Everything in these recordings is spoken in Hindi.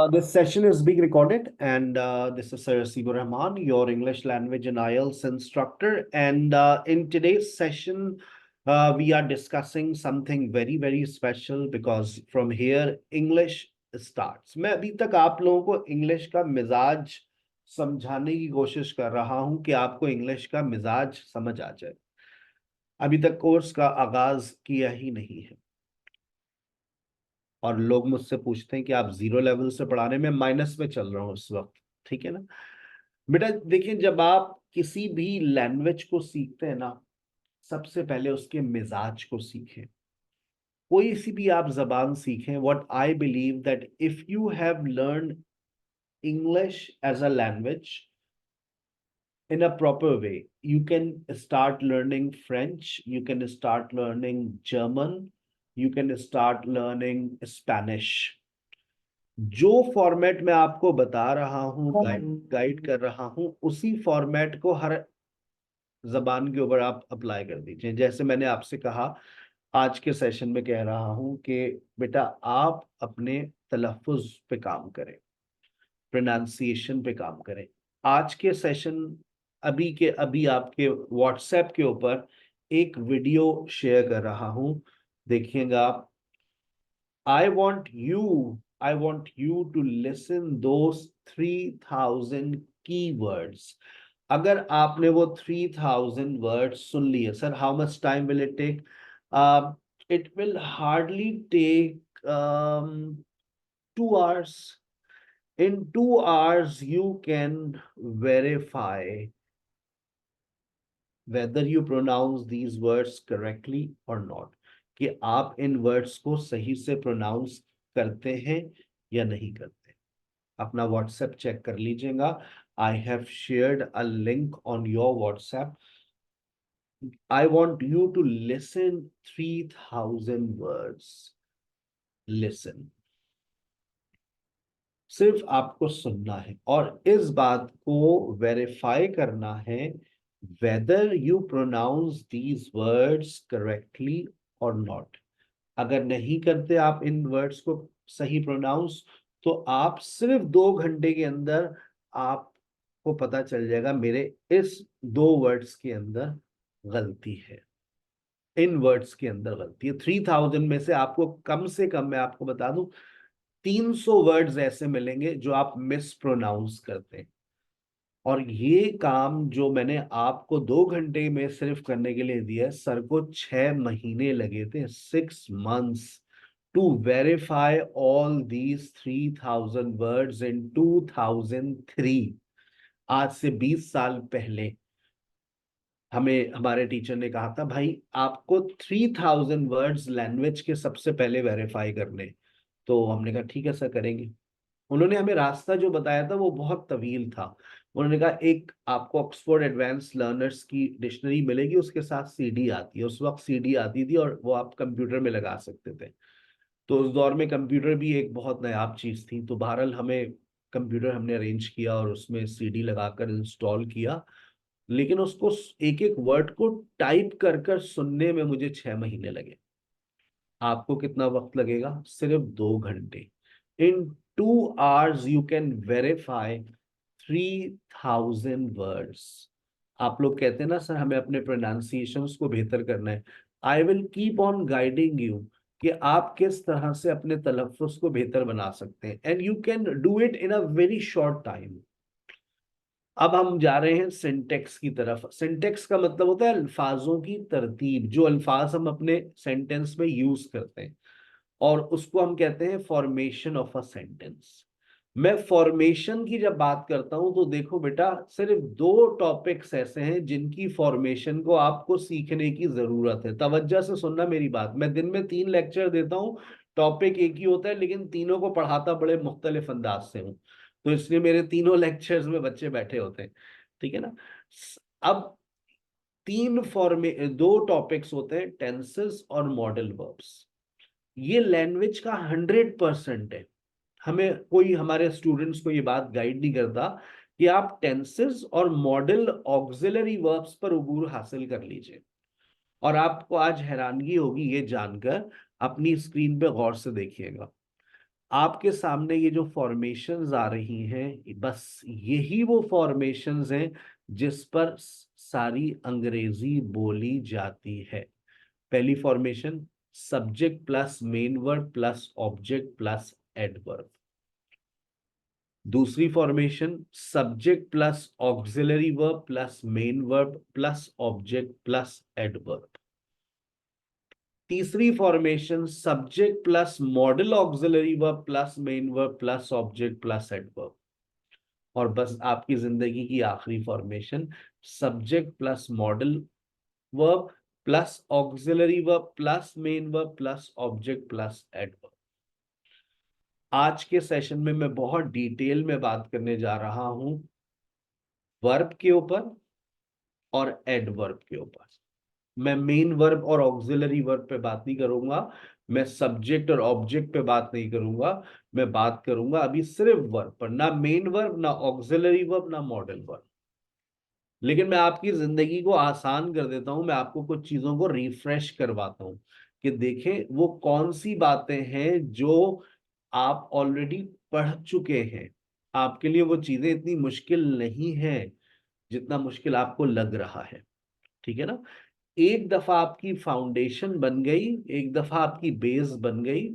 This session is being recorded, and this is Sir Sibur Rahman, your English language and IELTS instructor. And in today's session, we are discussing something very, very special because from here, English starts. मैं अभी तक आप लोगों को इंग्लिश का मिजाज समझाने की कोशिश कर रहा हूं कि आपको इंग्लिश का मिजाज समझ आ जाए। अभी तक कोर्स का आगाज किया ही नहीं है और लोग मुझसे पूछते हैं कि आप जीरो लेवल से पढ़ाने में माइनस में चल रहे हो इस वक्त। ठीक है ना बेटा, देखिए, जब आप किसी भी लैंग्वेज को सीखते हैं ना, सबसे पहले उसके मिजाज को सीखें। कोई सी भी आप जबान सीखें, what I believe that if you have learn English as a language in a proper way, you can start learning French, you can start learning German, you can start learning Spanish। जो फॉर्मेट मैं आपको बता रहा हूँ, गाइड कर रहा हूँ, उसी फॉर्मेट को हर जबान के ऊपर आप अप्लाई कर दीजिए। जैसे मैंने आपसे कहा, आज के सेशन में कह रहा हूँ कि बेटा आप अपने तलफ़ुज़ पे काम करें, प्रोनाउंसिएशन पे काम करें। आज के सेशन अभी के अभी आपके व्हाट्सएप के ऊपर एक वीडियो शेयर कर रहा हूँ, देखिएगा आप। I want you to listen those 3000 keywords। अगर आपने वो 3000 words सुन लिए, sir how much time will it take? It will hardly take 2 hours। In 2 hours, you can verify whether you pronounce these words correctly or not, कि आप इन वर्ड्स को सही से प्रोनाउंस करते हैं या नहीं करते। अपना व्हाट्सएप चेक कर लीजिएगा। I have shared a link on your WhatsApp. I want you to listen 3000 words. Listen, सिर्फ आपको सुनना है और इस बात को वेरीफाई करना है whether you pronounce these words correctly or not। अगर नहीं करते आप इन वर्ड्स को सही प्रोनाउंस, तो आप सिर्फ 2 घंटे के अंदर आपको पता चल जाएगा मेरे इस 2 वर्ड्स के अंदर गलती है, इन वर्ड्स के अंदर गलती है। 3000 में से आपको कम से कम, मैं आपको बता दूं, 300 वर्ड्स ऐसे मिलेंगे जो आप मिस प्रोनाउंस करते हैं। और ये काम जो मैंने आपको 2 घंटे में सिर्फ करने के लिए दिया है, सर को 6 महीने लगे थे, 6 months, to verify all these 3000 words in 2003। आज से 20 साल पहले हमें हमारे टीचर ने कहा था, भाई आपको 3000 वर्ड्स लैंग्वेज के सबसे पहले वेरीफाई करने। तो हमने कहा ठीक है सर, करेंगे। उन्होंने हमें रास्ता जो बताया था वो बहुत तवील था। उन्होंने कहा एक आपको ऑक्सफोर्ड एडवांस लर्नर्स की डिक्शनरी मिलेगी, उसके साथ सीडी आती है। उस वक्त सीडी आती थी और वो आप कंप्यूटर में लगा सकते थे। तो उस दौर में कंप्यूटर भी एक बहुत नायाब चीज थी। तो बहरहाल हमें कंप्यूटर हमने अरेंज किया और उसमें सीडी लगाकर इंस्टॉल किया। लेकिन उसको एक एक वर्ड को टाइप कर कर सुनने में मुझे 6 महीने लगे। आपको कितना वक्त लगेगा? सिर्फ 2 घंटे। इन 2 hours you can verify 3000 words. आप लोग कहते हैं ना सर हमें अपने प्रोनाउंसिएशंस को बेहतर करना है। I will keep on guiding you कि आप किस तरह से अपने तलफ़ुज़ को बेहतर बना सकते हैं, and you can do it in a very short time. अब हम जा रहे हैं सिंटेक्स की तरफ। सिंटेक्स का मतलब होता है अल्फाजों की तरतीब, जो अल्फाज हम अपने सेंटेंस में यूज करते हैं, और उसको हम कहते हैं फॉर्मेशन ऑफ अ सेंटेंस। मैं फॉर्मेशन की जब बात करता हूं तो देखो बेटा, सिर्फ 2 टॉपिक्स ऐसे हैं जिनकी फॉर्मेशन को आपको सीखने की जरूरत है। तवज्जो से सुनना मेरी बात। मैं दिन में 3 लेक्चर देता हूं, टॉपिक एक ही होता है, लेकिन तीनों को पढ़ाता बड़े मुख्तलिफ अंदाज से हूं। तो इसलिए मेरे तीनों लेक्चर्स में बच्चे बैठे होते हैं। ठीक है ना। अब 2 टॉपिक्स होते हैं, टेंसेस और मॉडल वर्ब्स। ये लैंग्वेज का 100% है। हमें कोई हमारे स्टूडेंट्स को ये बात गाइड नहीं करता कि आप टेंसेस और मॉडल ऑक्सिलरी वर्ब्स पर उबूर हासिल कर लीजिए। और आपको आज हैरानगी होगी ये जानकर, अपनी स्क्रीन पे गौर से देखिएगा। आपके सामने ये जो फॉर्मेशंस आ रही हैं, बस यही वो फॉर्मेशंस हैं जिस पर सारी अंग्रेजी बोली जाती है। पहली formation, subject plus main verb plus object plus adverb. दूसरी formation, subject plus auxiliary verb plus main verb plus object plus adverb. तीसरी formation, subject plus modal auxiliary verb plus main verb plus object plus adverb. और बस आपकी जिंदगी की आखिरी formation, subject plus modal verb plus auxiliary verb plus main verb plus object plus adverb. आज के सेशन में मैं बहुत डिटेल में बात करने जा रहा हूं वर्ब के ऊपर और एडवर्ब के ऊपर। मैं मेन वर्ब और ऑक्सिलरी वर्ब पे बात नहीं करूंगा, मैं सब्जेक्ट और ऑब्जेक्ट पे बात नहीं करूंगा। मैं बात करूंगा अभी सिर्फ वर्ब पर, ना मेन वर्ब ना ऑक्सिलरी वर्ब ना मॉडल वर्ब। लेकिन मैं आपकी जिंदगी को आसान कर देता हूं, मैं आपको कुछ चीजों को रिफ्रेश करवाता हूं कि देखें वो कौन सी बातें हैं जो आप ऑलरेडी पढ़ चुके हैं। आपके लिए वो चीजें इतनी मुश्किल नहीं है जितना मुश्किल आपको लग रहा है। ठीक है ना? एक दफा आपकी फाउंडेशन बन गई, एक दफा आपकी बेस बन गई,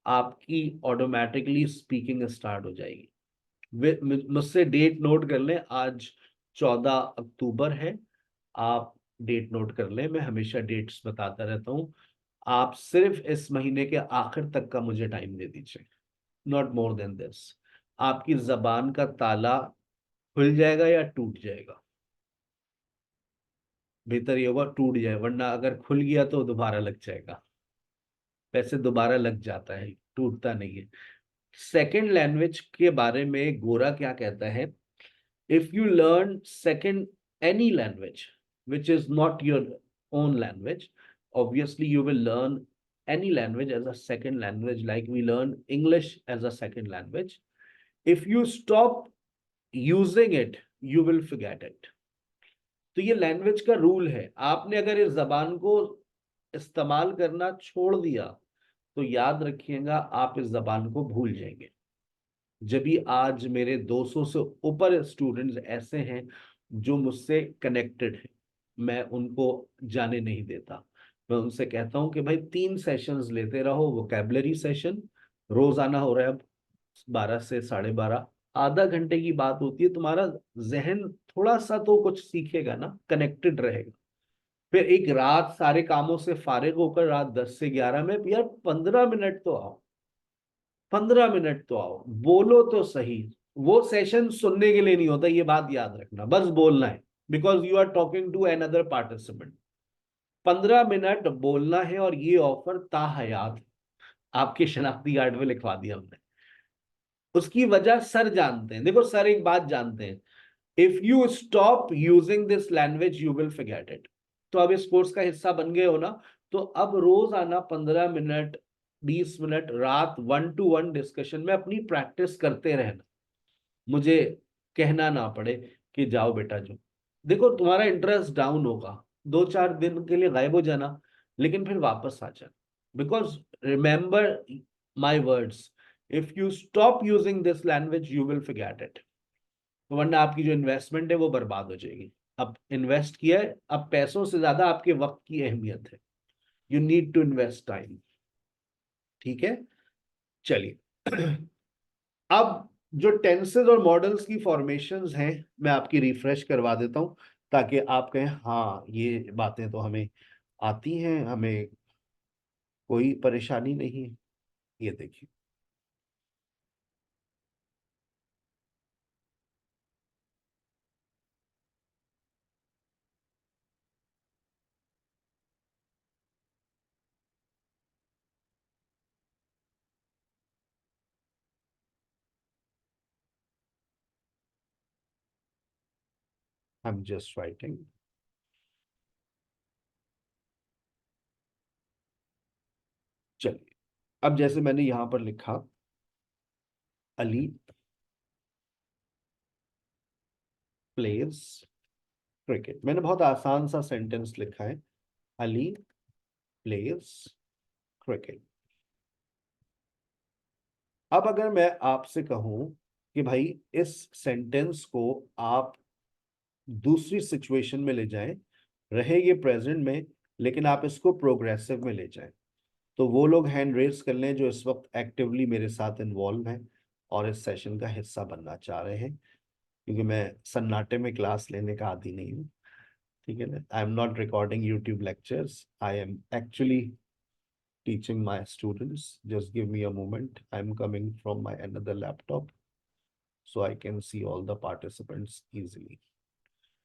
आपकी ऑटोमेटिकली स्पीकिंग स्टार्ट हो जाएगी। मुझसे डेट नोट कर लें, आज 14 अक्टूबर है। आप डेट नोट कर लें, मैं हमेशा डेट्स बताता रहता हूं। आप सिर्फ इस महीने के आखिर तक का मुझे टाइम दे दीजिए, नॉट मोर देन दिस। आपकी जबान का ताला खुल जाएगा या टूट जाएगा? बेहतर ये होगा टूट जाए, वरना अगर खुल गया तो दोबारा लग जाएगा। वैसे दोबारा लग जाता है, टूटता नहीं है। सेकंड लैंग्वेज के बारे में गोरा क्या कहता है? If you learn second any language which is not your own language, obviously you will learn any language as a second language, like we learn English as a second language. If you stop using it, you will forget it. तो ये लैंग्वेज का रूल है। आपने अगर इस जबान को इस्तेमाल करना छोड़ दिया तो याद रखिएगा आप इस जबान को भूल जाएंगे। जब भी आज मेरे 200 से ऊपर स्टूडेंट्स ऐसे हैं जो मुझसे कनेक्टेड हैं, मैं उनको जाने नहीं देता। मैं उनसे कहता हूं कि भाई 3 सेशंस लेते रहो, वोकैबुलरी सेशन रोज आना हो रहा है अब 12 से 12:30, आधा घंटे की बात होती है। तुम्हारा जहन थोड़ा सा तो कुछ सीखेगा ना, कनेक्टेड रहेगा। फिर एक रात सारे कामों से फारिग होकर रात 10 से 11 में यार 15 मिनट तो आओ, 15 मिनट तो आओ, बोलो तो सही। वो सेशन सुनने के लिए नहीं होता, ये बात याद रखना, बस बोलना है। Because you are talking to another participant. 15 minute बोलना है और ये ऑफर ताहयात आपके शनाख्ती कार्ड पे लिखवा दिया हमने। उसकी वजह सर जानते हैं। देखो सर एक बात जानते हैं, if you stop using this language you will forget it. तो अब इस कोर्स का हिस्सा बन गए हो ना, तो अब रोज आना 15 मिनट 20 मिनट रात 1-to-1 डिस्कशन में अपनी प्रैक्टिस करते रहना। मुझे कहना ना पड़े कि जाओ बेटा जो। देखो तुम्हारा इंटरेस्ट डाउन होगा, 2-4 दिन के लिए गायब हो जाना, लेकिन फिर वापस आ जाना। Because remember my words, if you stop using this language you will forget it. वरना आपकी जो इन्वेस्टमेंट है वो बर्बाद हो जाएगी। अब इन्वेस्ट किया है, अब पैसों से ज्यादा आपके वक्त की अहमियत है। You need to invest time. ठीक है, चलिए। अब जो टेंसेस और मॉडल्स की फॉर्मेशंस हैं मैं आपकी रिफ्रेश करवा देता हूं, ताकि आप कहें हाँ ये बातें तो हमें आती हैं, हमें कोई परेशानी नहीं है। ये देखिए, आई एम जस्ट राइटिंग। चलिए, अब जैसे मैंने यहां पर लिखा, अली प्लेज क्रिकेट। मैंने बहुत आसान सा सेंटेंस लिखा है, अली प्लेज क्रिकेट। अब अगर मैं आपसे कहूं कि भाई इस सेंटेंस को आप दूसरी सिचुएशन में ले जाएं, रहे ये प्रेजेंट में लेकिन आप इसको प्रोग्रेसिव में ले जाएं, तो वो लोग हैंड रेस कर लें जो इस वक्त एक्टिवली मेरे साथ इन्वॉल्व हैं और इस सेशन का हिस्सा बनना चाह रहे हैं, क्योंकि मैं सन्नाटे में क्लास लेने का आदी नहीं हूँ। ठीक है ना, I am not recording YouTube lectures, I am actually teaching my students. Just give me a moment. I'm coming from my another laptop so I can see all the participants easily.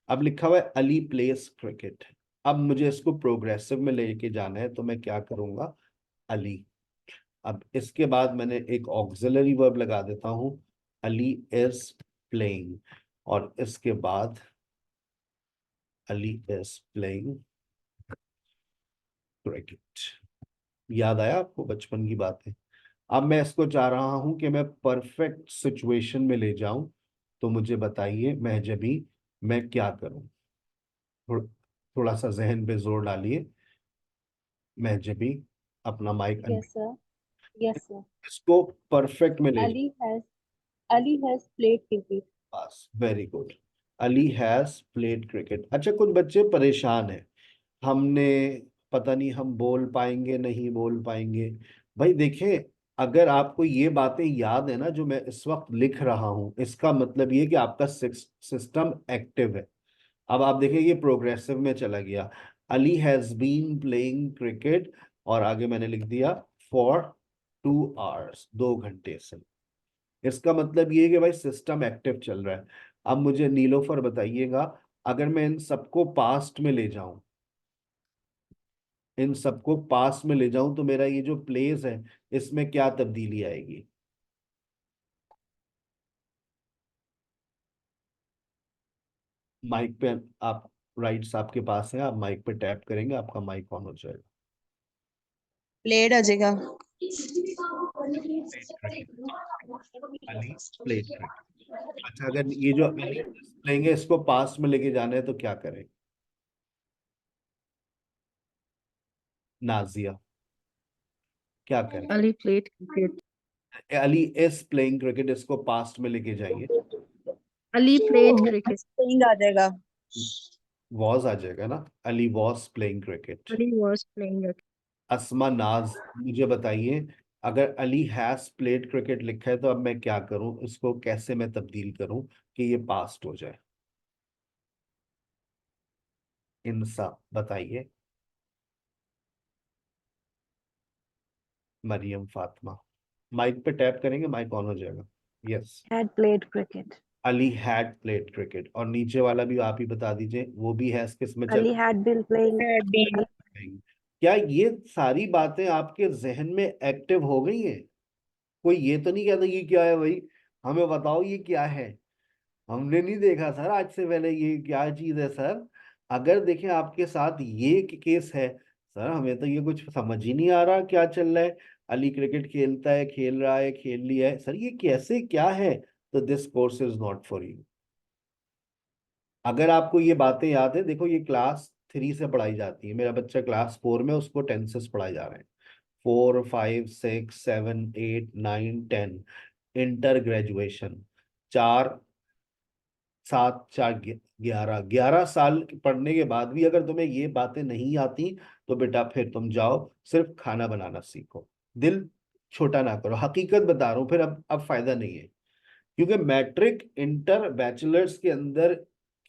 अब लिखा हुआ है अली प्लेस क्रिकेट। अब मुझे इसको प्रोग्रेसिव में लेके जाना है तो मैं क्या करूंगा, अली। अब इसके बाद मैंने एक ऑक्सिलरी वर्ब लगा देता हूं, अली इज प्लेइंग, और इसके बाद अली इज प्लेइंग क्रिकेट। याद आया आपको बचपन की बातें? अब मैं इसको चाह रहा हूं कि मैं परफेक्ट सिचुएशन में ले जाऊं, तो मुझे बताइए महजबी मैं क्या करूं? थोड़ा सा जहन पे जोर डालिए महजबी, अपना mic Yes, sir. Yes, sir. इसको परफेक्ट में ले जाओ। Ali has played cricket. Pass, very good. Ali has played cricket. अच्छा, कुछ बच्चे परेशान हैं, हमने पता नहीं हम बोल पाएंगे नहीं बोल पाएंगे। भाई देखें, अगर आपको ये बातें याद है ना जो मैं इस वक्त लिख रहा हूं, इसका मतलब ये कि आपका सिस्टम एक्टिव है। अब आप देखें ये प्रोग्रेसिव में चला गया, Ali has been playing cricket, और आगे मैंने लिख दिया फॉर 2 आवर्स, 2 घंटे से। इसका मतलब ये है कि भाई सिस्टम एक्टिव चल रहा है। अब मुझे नीलोफर बताइएगा, अगर मैं इन सबको पास्ट में ले जाऊं, इन सबको पास्ट में ले जाऊं, तो मेरा ये जो प्लेस है इसमें क्या तब्दीली आएगी? माइक पे आप, राइट्स आपके पास है, आप माइक पे टैप करेंगे आपका माइक ऑन हो जाएगा। Played आ जाएगा। Ali played cricket. अच्छा, अगर ये जो अली लेंगे इसको पास्ट में लेके जाना है तो क्या करें? नाजिया क्या करें? Ali played cricket. Ali is playing cricket, इसको पास्ट में लेके जाइए। Ali played cricket. Playing आ जाएगा। वॉज आ जाएगा ना, Ali was playing cricket. Ali was playing cricket. अस्मा नाज, मुझे बताइए, अगर अली हैज प्लेड क्रिकेट लिखा है तो अब मैं क्या करूं, इसको कैसे मैं तब्दील करूं कि ये पास्ट हो जाए? इंसा बताइए। मरियम फातिमा, माइक पे टैप करेंगे माइक ऑन हो जाएगा। Yes, Had played cricket. Ali had played cricket, और नीचे वाला भी आप ही बता दीजिए, वो भी हैज किस में चल Ali had been playing Had been. cricket. क्या ये सारी बातें आपके जहन में एक्टिव हो गई हैं? कोई ये तो नहीं कहता ये क्या है भाई, हमें बताओ ये क्या है, हमने नहीं देखा सर आज से पहले, ये क्या चीज है सर? अगर देखें आपके साथ ये केस है, सर हमें तो ये कुछ समझ ही नहीं आ रहा क्या चल रहा है, अली क्रिकेट खेलता है, खेल रहा है, खेल लिया है, सर ये कैसे क्या है, तो this course is not for you. अगर आपको ये बातें याद है, देखो ये क्लास 3 से पढ़ाई जाती है, मेरा बच्चा क्लास 4 में, उसको टेंसेस पढ़ाए जा रहे हैं, 4 5 6 7 8 9 10, इंटर ग्रेजुएशन, 4 7 4 11 11 साल पढ़ने के बाद भी अगर तुम्हें ये बातें नहीं आती, तो बेटा फिर तुम जाओ सिर्फ खाना बनाना सीखो, दिल छोटा ना करो, हकीकत बता रहा हूं, फिर अब फायदा नहीं है, क्योंकि मैट्रिक इंटर बैचलर्स के अंदर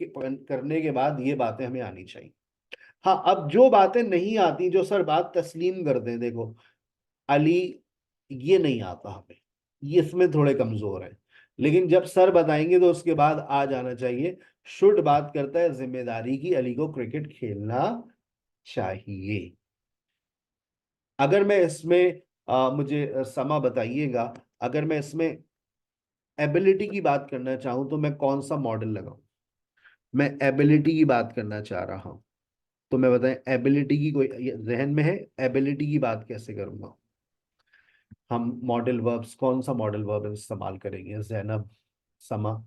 करने के बाद ये बातें हमें आनी चाहिए। हाँ, अब जो बातें नहीं आती, जो सर बात तस्लीम कर दें, देखो अली ये नहीं आता हमें, ये इसमें थोड़े कमजोर है, लेकिन जब सर बताएंगे तो उसके बाद आ जाना चाहिए। शुड बात करता है जिम्मेदारी की, अली को क्रिकेट खेलना चाहिए। अगर मैं इसमें मुझे समा बताइएगा, अगर मैं इसमें एबिलिटी की बात करना चाहूं तो मैं कौन सा मॉडल लगाऊं? मैं एबिलिटी की बात करना चाह रहा हूं, तो मैं बताएं एबिलिटी की कोई जहन में है? एबिलिटी की बात कैसे करूंगा? हम मॉडल वर्ब्स, कौन सा मॉडल वर्ब इस्तेमाल करेंगे जैनब, समा?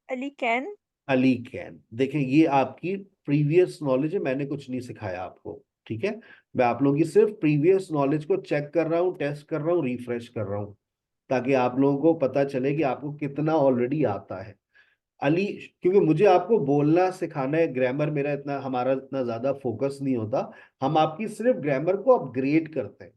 Ali can. अली कैन। देखें ये आपकी प्रीवियस नॉलेज है, मैंने कुछ नहीं सिखाया आपको, ठीक है? मैं आप लोगों की सिर्फ प्रीवियस नॉलेज को चेक कर रहा हूँ, टेस्ट कर रहा हूँ, रिफ्रेश कर रहा हूँ। ताकि आप लोगों को पता चले कि आपको कितना ऑलरेडी आता है। अली, क्योंकि मुझे आपको बोलना सिखाना है, ग्रामर मेरा इतना, हमारा इतना ज्यादा फोकस नहीं होता। हम आपकी सिर्फ ग्रामर को अपग्रेड करते हैं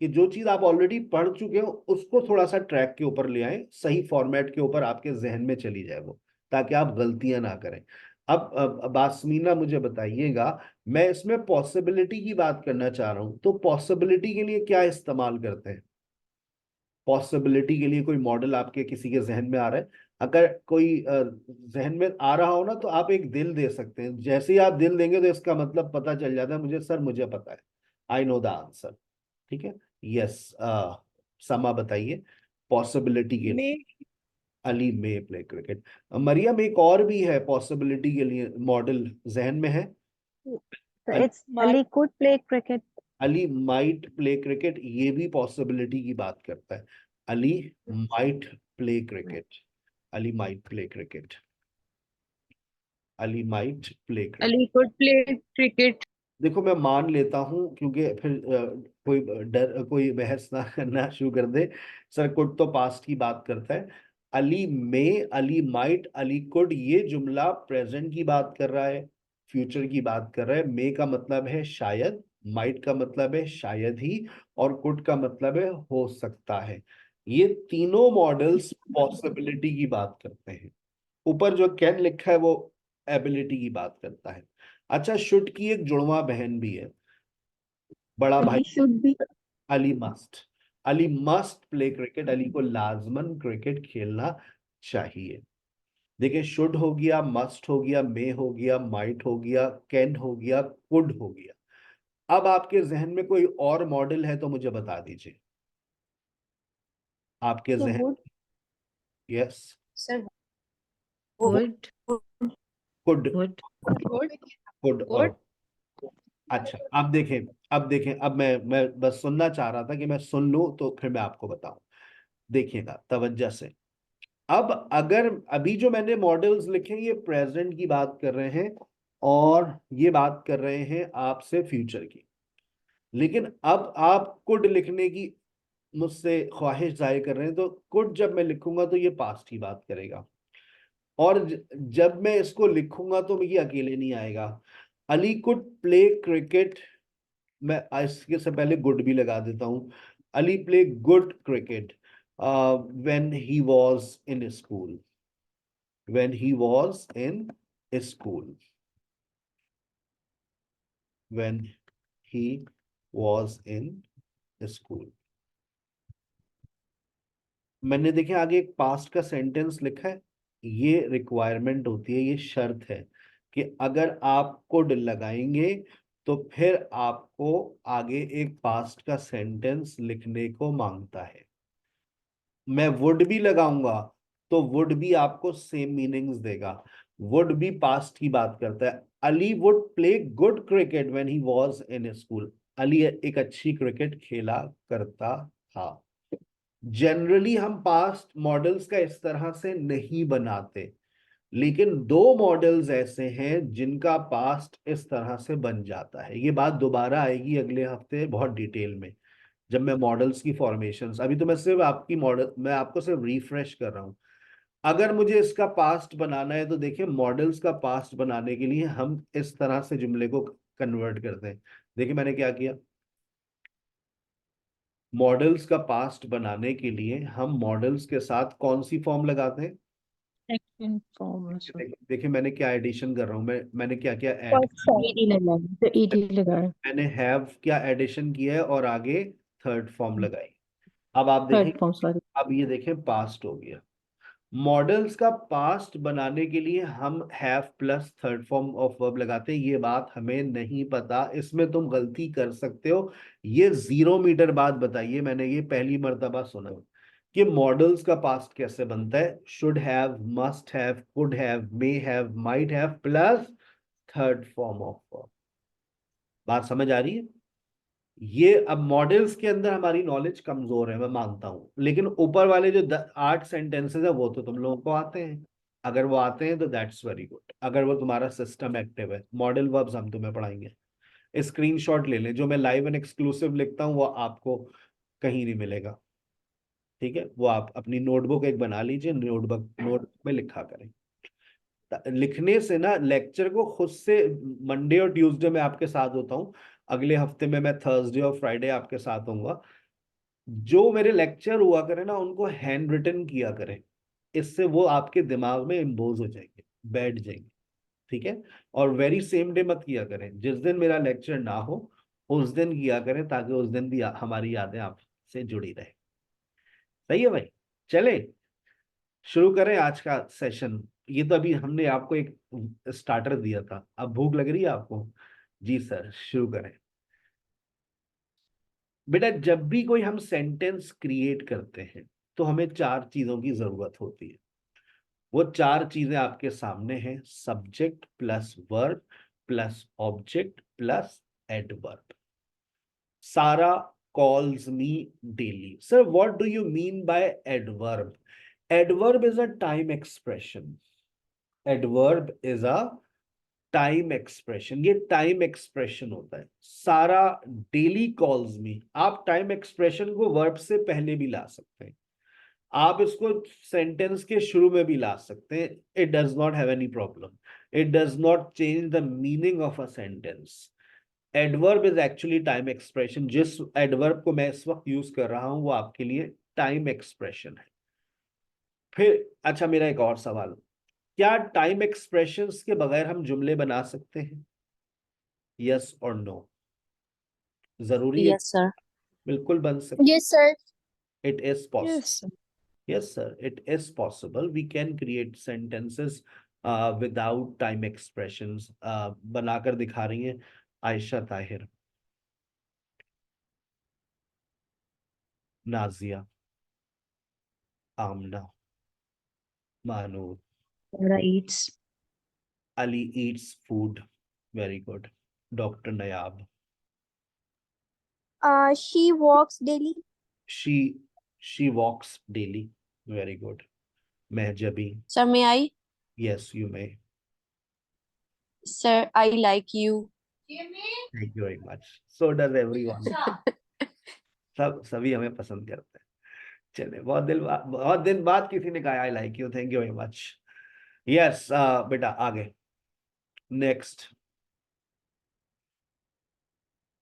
कि जो चीज आप ऑलरेडी पढ़ चुके हो उसको थोड़ा सा ट्रैक के ऊपर ले आए, सही फॉर्मेट के ऊपर आपके जहन में चली जाए वो, ताकि आप गलतियां ना करें। अब बासमीना मुझे बताइएगा, मैं इसमें पॉसिबिलिटी की बात करना चाह रहा हूं, तो पॉसिबिलिटी के लिए क्या इस्तेमाल करते हैं? पॉसिबिलिटी के लिए कोई मॉडल आपके किसी के जहन में आ रहा है? अगर कोई जहन में आ रहा हो ना, तो आप एक दिल दे सकते हैं। जैसे ही आप दिल देंगे तो इसका मतलब पता चल जाता है मुझे, सर मुझे पता है, आई नो द आंसर। ठीक है, यस। समा बताइए पॉसिबिलिटी के लिए। May. Ali may play cricket. Mariam, एक और भी है पॉसिबिलिटी के लिए मॉडल जहन में है। So Ali, it's Ali could play cricket. Ali might play cricket, ये भी पॉसिबिलिटी की बात करता है। Ali might play cricket, Ali might play cricket, Ali might play cricket. Ali could play cricket. देखो मैं मान लेता हूं, क्योंकि फिर कोई डर, कोई बहस ना करना शुरू कर दे। सर कुड तो पास्ट की बात करता है। अली में, अली माइट, अली कुड, ये जुमला प्रेजेंट की बात कर रहा है, फ्यूचर की बात कर रहा है। मे का मतलब है शायद, माइट का मतलब है शायद ही, और कुड का मतलब है हो सकता है। ये तीनों मॉडल्स पॉसिबिलिटी की बात करते हैं। ऊपर जो कैन लिखा है वो एबिलिटी की बात करता है। अच्छा, शुड की एक जुड़वा बहन भी है, बड़ा भाई। Ali should be. Ali must, Ali must play cricket, Ali को लाजमन क्रिकेट खेलना चाहिए। देखिए, शुड हो गया, मस्ट हो गया, मे हो गया, माइट हो गया, कैन हो गया, कुड हो गया। अब आपके जहन में कोई और मॉडल है तो मुझे बता दीजिए, आपके So जहन। would. Yes, Sir. Would. Could, Would. Could Would. और, अच्छा अब देखें, अब देखें, अब मैं बस सुनना चाह रहा था कि मैं सुन लूं तो फिर मैं आपको बताऊं। देखिएगा तवज्जो से। अब अगर अभी जो मैंने मॉडल्स लिखे ये प्रेजेंट की बात कर रहे हैं, और ये बात कर रहे हैं आपसे फ्यूचर की। लेकिन अब आप कुड लिखने की मुझसे ख्वाहिश जाहिर कर रहे हैं, तो कुड जब मैं लिखूंगा तो ये पास्ट की बात करेगा। और जब मैं इसको लिखूंगा तो ये अकेले नहीं आएगा। अली कुड प्ले क्रिकेट, मैं इसके से पहले गुड भी लगा देता हूं। Ali play good cricket when he was in school, when he was in school, when he was in school। मैंने देखे आगे एक पास्ट का सेंटेंस लिखा है। ये रिक्वायरमेंट होती है, ये शर्त है कि अगर आप कुड लगाएंगे तो फिर आपको आगे एक पास्ट का सेंटेंस लिखने को मांगता है। मैं वुड भी लगाऊंगा तो वुड भी आपको सेम मीनिंग्स देगा। वुड भी पास्ट की बात करता है। Ali would play good cricket when he was in school, Ali एक अच्छी क्रिकेट खेला करता था। जनरली हम पास्ट मॉडल्स का इस तरह से नहीं बनाते, लेकिन दो मॉडल्स ऐसे हैं जिनका पास्ट इस तरह से बन जाता है। ये बात दोबारा आएगी अगले हफ्ते बहुत डिटेल में, जब मैं मॉडल्स की फॉर्मेशंस, अभी तो मैं सिर्फ आपकी मॉडल, मैं आपको सिर्फ रिफ्रेश कर रहा हूं। अगर मुझे इसका पास्ट बनाना है तो देखिए, मॉडल्स का पास्ट बनाने के लिए हम इस तरह से जुमले को कन्वर्ट करते हैं। देखिए मैंने क्या किया, मॉडल्स का पास्ट बनाने के लिए हम मॉडल्स के साथ कौन सी फॉर्म लगाते हैं? Action form also. देखिए मैंने क्या एडिशन कर रहा हूं, मैंने क्या क्या ऐड, First form. ED लगाया तो ED लगाया मैंने हैव क्या एडिशन किया है और आगे थर्ड फॉर्म लगाई। अब आप देखें, थर्ड फॉर्म सॉरी अब ये देखें पास्ट हो गया। मॉडल्स का पास्ट बनाने के लिए हम have plus third form of verb लगाते हैं। ये बात हमें नहीं पता, इसमें तुम गलती कर सकते हो। ये 0 मीटर बात बताइए, मैंने ये पहली मर्तबा सुना कि मॉडल्स का पास्ट कैसे बनता है। Should have, must have, could have, may have, might have plus third form of verb. बात समझ आ रही है? ये अब मॉडल्स के अंदर हमारी नॉलेज कमजोर है, मैं मानता हूं, लेकिन ऊपर वाले जो 8 सेंटेंसेस है वो तो तुम लोगों को आते हैं। अगर वो आते हैं तो दैट्स वेरी गुड, अगर वो तुम्हारा सिस्टम एक्टिव है। मॉडल वर्ब्स हम तुम्हें पढ़ाएंगे। स्क्रीनशॉट ले लें, जो मैं लाइव एंड एक्सक्लूसिव लिखता हूँ वो आपको कहीं नहीं मिलेगा। ठीक है, वो आप अपनी नोटबुक एक बना लीजिए, नोटबुक में लिखा करें। लिखने से ना लेक्चर को खुद से, मंडे और ट्यूसडे में आपके साथ होता हूँ, अगले हफ्ते में मैं थर्सडे और फ्राइडे आपके साथ होऊंगा। जो मेरे लेक्चर हुआ करे ना उनको हैंड रिटन किया करें, इससे वो आपके दिमाग में इम्पोज हो जाएंगे, बैठ जाएंगे। ठीक है, और वेरी सेम डे मत किया करें, जिस दिन मेरा लेक्चर ना हो उस दिन किया करें, ताकि उस दिन भी हमारी यादें आपसे जुड़ी रहे। सही है भाई, चले शुरू करें आज का सेशन। ये तो अभी हमने आपको एक स्टार्टर दिया था, अब भूख लग रही है आपको? जी सर, शुरू करें। बेटा जब भी कोई हम सेंटेंस क्रिएट करते हैं तो हमें चार चीजों की जरूरत होती है। वो चार चीजें आपके सामने हैं, subject plus verb plus object plus adverb. सारा calls me daily. Sir, what do you mean by adverb? Adverb is a time expression. Adverb is a time expression, ये टाइम एक्सप्रेशन होता है। सारा डेली कॉल्स मी, आप टाइम एक्सप्रेशन को वर्ब से पहले भी ला सकते हैं, आप इसको सेंटेंस के शुरू में भी ला सकते हैं। It does not have any problem, it does not change the meaning of a sentence. Adverb is actually time expression. जिस एडवर्ब को मैं इस वक्त यूज कर रहा हूं वो आपके लिए टाइम एक्सप्रेशन है। फिर अच्छा, मेरा एक और सवाल, क्या टाइम एक्सप्रेशंस के बगैर हम जुमले बना सकते हैं? यस और नो? जरूरी है? Yes, sir. बिल्कुल बन सकते। Yes, sir. It is possible. Yes. Yes sir, it is possible, we can create sentences without time expressions. बनाकर दिखा रही हैं Ayesha Tahir, Nazia, Amna, Manoor, Sarah eats. Ali eats food, very good, doctor Nayab, She walks daily. She she walks daily, very good, Mahjabi, Sir, may I? Yes you may, Sir, I like you. Thank you very much, so does everyone. सभी हमें पसंद करते हैं। चले, बहुत दिन बाद किसी ने कहा I like you, thank you very much. Yes बेटा आगे, नेक्स्ट।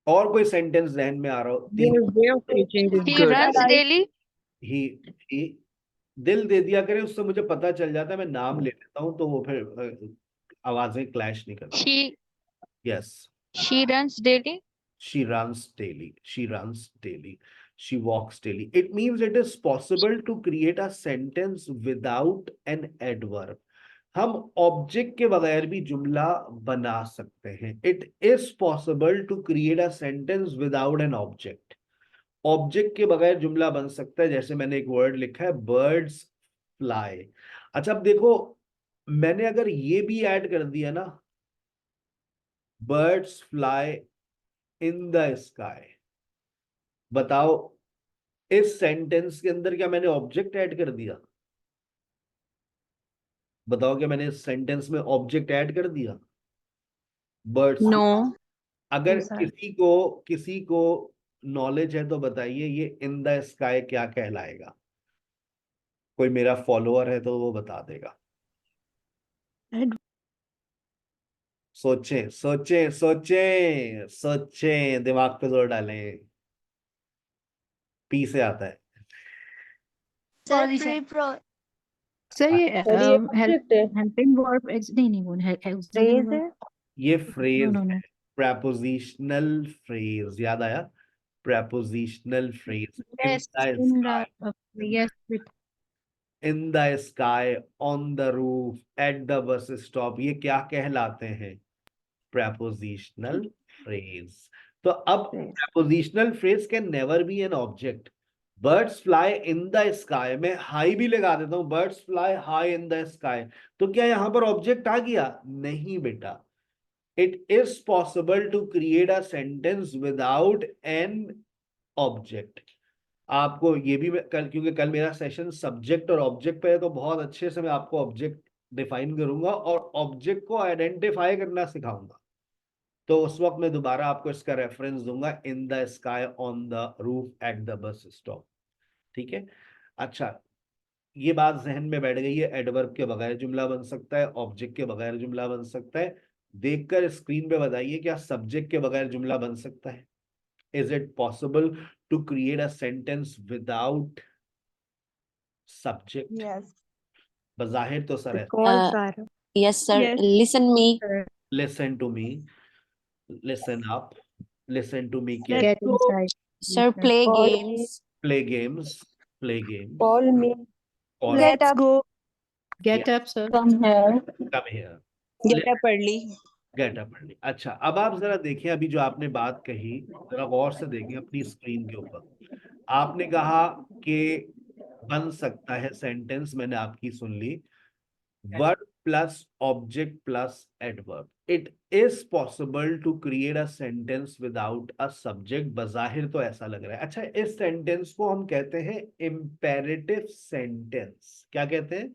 और कोई सेंटेंस जहन में आ रहा हो? Your way of teaching is He good. runs Right. daily. ही दिल दे दिया करें, उससे मुझे पता चल जाता है, मैं नाम ले लेता हूं तो वो फिर आवाजें क्लैश नहीं करती। She yes, she runs daily. she runs daily, she runs daily, she walks daily. It means it is possible to create a sentence without an adverb. हम ऑब्जेक्ट के बगैर भी जुमला बना सकते हैं। It is possible to create a sentence without an object. Object के बगैर जुमला बन सकता है, जैसे मैंने एक वर्ड लिखा है, बर्ड्स फ्लाई। अच्छा अब देखो, मैंने अगर ये भी ऐड कर दिया ना, birds fly in the sky, बताओ इस सेंटेंस के अंदर क्या मैंने ऑब्जेक्ट ऐड कर दिया? बताओ क्या मैंने इस सेंटेंस में ऑब्जेक्ट ऐड कर दिया? बर्ड्स। No. अगर Yes, sir. किसी को नॉलेज है तो बताइए ये इन द स्काई क्या कहलाएगा? कोई मेरा फॉलोअर है तो वो बता देगा। सोचें सोचें सोचें सोचें, दिमाग पे जोर डालें। पी से आता है। Sir, Sir, ये Sorry, ये object है। helping verb नहीं वो auxiliary phrase है। verb. ये No, फ्रेज no, no. है, prepositional phrase, याद आया? prepositional phrase, in Yes, the in sky, yes, with in the sky, on the roof, at the bus stop, ये क्या कहलाते हैं? prepositional phrase. तो अब Phrase. prepositional phrase can never be an object. birds fly in the sky, मैं हाई भी लगा देता हूं, birds fly high in the sky, तो क्या यहां पर ऑब्जेक्ट आ गया? नहीं बेटा। it is possible to create a sentence without an object. आपको ये भी क्योंकि कल मेरा सेशन सब्जेक्ट और ऑब्जेक्ट पे है, तो बहुत अच्छे से मैं आपको ऑब्जेक्ट डिफाइन करूंगा और ऑब्जेक्ट को आइडेंटिफाई करना सिखाऊंगा। तो उस वक्त मैं दोबारा आपको इसका रेफरेंस दूंगा, in the sky, on the roof, at the bus stop. ठीक है, अच्छा, ये बात जहन में बैठ गई है, एडवर्ब के बगैर जुमला बन सकता है, ऑब्जेक्ट के बगैर जुमला बन सकता है। देखकर स्क्रीन पे बताइए क्या सब्जेक्ट के बगैर जुमला बन सकता है? Is it possible to create a sentence without subject? Yes. बजाहिर तो सर है। Call Sarah. Yes, sir. Yes, Listen me. sir. Listen to me, listen up, listen to me क्या? Get inside. Sir, Listen. play Call games. Play games, play games, Call me. और Get up. Go. Get up, sir. Come here. Come here, Get up early. Get up early. अच्छा, अब आप जरा देखिए, अभी जो आपने बात कही जरा गौर से देखें अपनी स्क्रीन के ऊपर। आपने कहा कि बन सकता है सेंटेंस, मैंने आपकी सुन ली, verb plus object plus adverb. It is possible to create a sentence without a subject. बजाहिर तो ऐसा लग रहा है। अच्छा, इस सेंटेंस को हम कहते हैं इम्पेरेटिव सेंटेंस। क्या कहते हैं?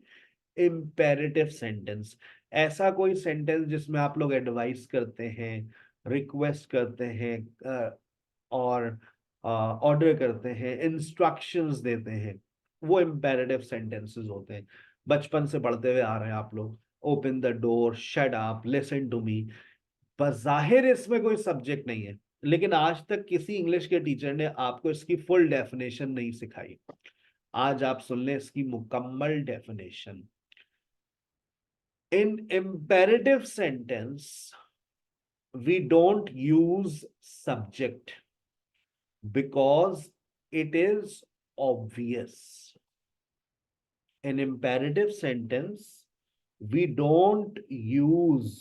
Imperative sentence. ऐसा कोई सेंटेंस जिसमें आप लोग एडवाइस करते हैं, रिक्वेस्ट करते हैं, और ऑर्डर करते हैं, इंस्ट्रक्शंस देते हैं, वो इम्पेरेटिव सेंटेंसेस होते हैं। बचपन से पढ़ते हुए आ रहे हैं आप लोग, open the door, shut up, listen to me. बज़ाहिर इसमें कोई सब्जेक्ट नहीं है, लेकिन आज तक किसी इंग्लिश के टीचर ने आपको इसकी फुल डेफिनेशन नहीं सिखाई। आज आप सुन लें इसकी मुकम्मल definition. In imperative sentence, we don't use subject because it is obvious. In imperative sentence, we don't use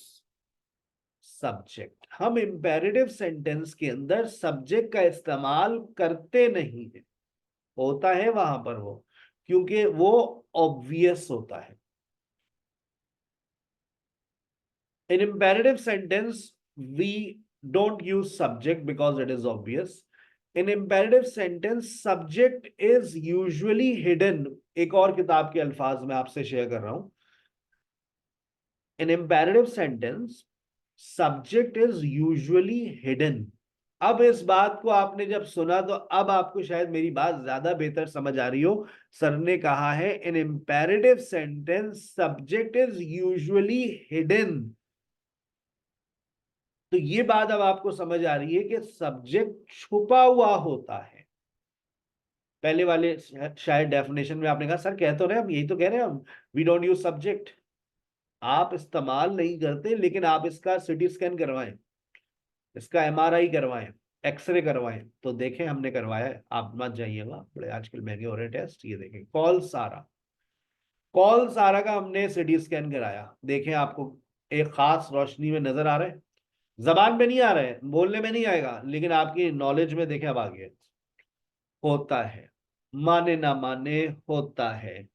subject. हम imperative sentence के अंदर subject का इस्तेमाल करते नहीं है। होता है वहां पर वो, क्योंकि वो obvious होता है। In imperative sentence, we don't use subject because it is obvious. In imperative sentence, subject is usually hidden. एक और किताब के अल्फाज में आपसे शेयर कर रहा हूं। In imperative sentence, subject is usually hidden. अब इस बात को आपने जब सुना तो अब आपको शायद मेरी बात ज्यादा बेहतर समझ आ रही हो। सर ने कहा है in imperative sentence, subject is usually hidden. तो ये बात अब आपको समझ आ रही है कि सब्जेक्ट छुपा हुआ होता है। पहले वाले शायद डेफिनेशन में आपने कहा सर कह तो रहे हम, यही तो कह रहे हैं हम, वी डोंट यूज सब्जेक्ट। आप इस्तेमाल नहीं करते, लेकिन आप इसका सीटी स्कैन करवाएं, इसका एमआरआई करवाएं, एक्सरे करवाएं, तो देखें हमने करवाया है। आप मत जाइएगा, बड़े आजकल महंगे हो रहे टेस्ट। ये देखें, कॉल सारा, कॉल सारा का हमने सीटी स्कैन कराया। देखें आपको एक खास रोशनी में नजर आ रहा है। जबान में नहीं आ रहा है, बोलने में नहीं आएगा, लेकिन आपकी नॉलेज में देखें अब आ गया। होता है, माने ना माने होता है।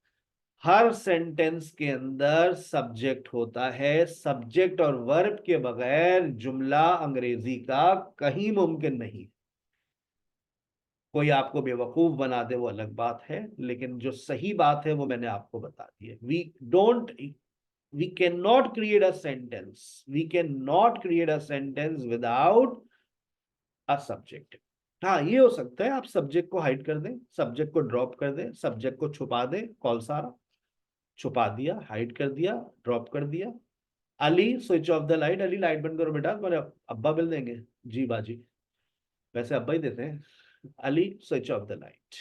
हर सेंटेंस के अंदर सब्जेक्ट होता है। सब्जेक्ट और वर्ब के बगैर जुमला अंग्रेजी का कहीं मुमकिन नहीं। कोई आपको बेवकूफ बना दे वो अलग बात है, लेकिन जो सही बात है वो मैंने आपको बता दी है। We cannot create a sentence. We cannot create a sentence without a subject. हाँ, ये हो सकता है आप सब्जेक्ट को हाइड कर दें, सब्जेक्ट को ड्रॉप कर दें, सब्जेक्ट को छुपा दें। कॉल सारा छुपा दिया, हाइड कर दिया, ड्रॉप कर दिया। Ali switch off the light, Ali light बंद करो बेटा, तुम्हारे अब्बा बिल देंगे। जी बाजी, वैसे अब्बा ही देते हैं। Ali switch off the light.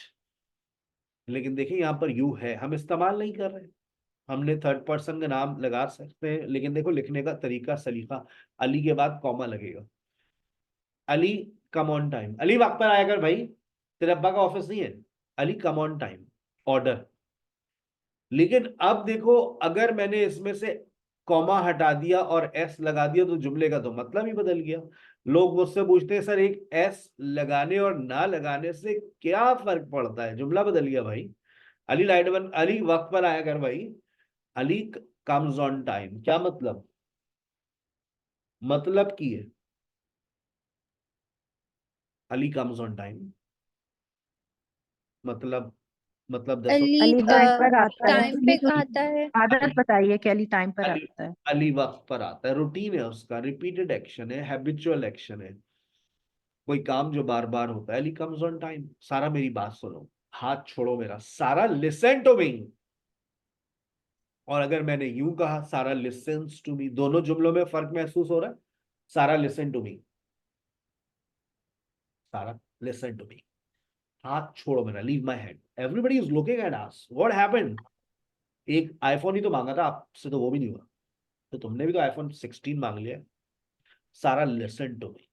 लेकिन देखिए यहाँ पर यू है, हम इस्तेमाल नहीं कर रहे। हमने थर्ड पर्सन का नाम लगा सकते हैं, लेकिन देखो लिखने का तरीका सलीका, अली के बाद कॉमा लगेगा। Ali come on time, Ali वक्त पर आया कर भाई, तेरे अब्बा का ऑफिस नहीं है। Ali come on time, order. लेकिन अब देखो, अगर मैंने इसमें से कॉमा हटा दिया और एस लगा दिया तो जुमले का तो मतलब ही बदल गया। लोग मुझसे पूछते हैं सर एक एस लगाने और ना लगाने से क्या फर्क पड़ता है? जुमला बदल गया भाई। अली लाइट बंद, अली वक्त पर आया कर भाई, अली कम्स ऑन टाइम। क्या मतलब? मतलब की है अली कम्स ऑन टाइम, मतलब दसो। अली टाइम पर आता है। टाइम पे आता है। आदत बताइए कि अली टाइम पर अली आता है। अली वक्त पर आता है, रूटीन है उसका, रिपीटेड एक्शन है, हैबिचुअल एक्शन है, कोई काम जो बार बार होता है। Ali comes on time. सारा मेरी बात सुनो, हाथ छोड़ो मेरा। सारा लिसन टू मी। और अगर मैंने यूं कहा सारा लिसन्स टू मी, दोनों जुमलों में फर्क महसूस हो रहा है। सारा लिसन टू मी, सारा लिसन टू मी। हाथ छोड़ो मेरा, leave my hand. Everybody is looking at us, what happened? एक आईफोन ही तो मांगा था आपसे, तो वो भी नहीं हुआ, तो तुमने भी तो आईफोन 16 मांग लिया। सारा लिसन टू मी,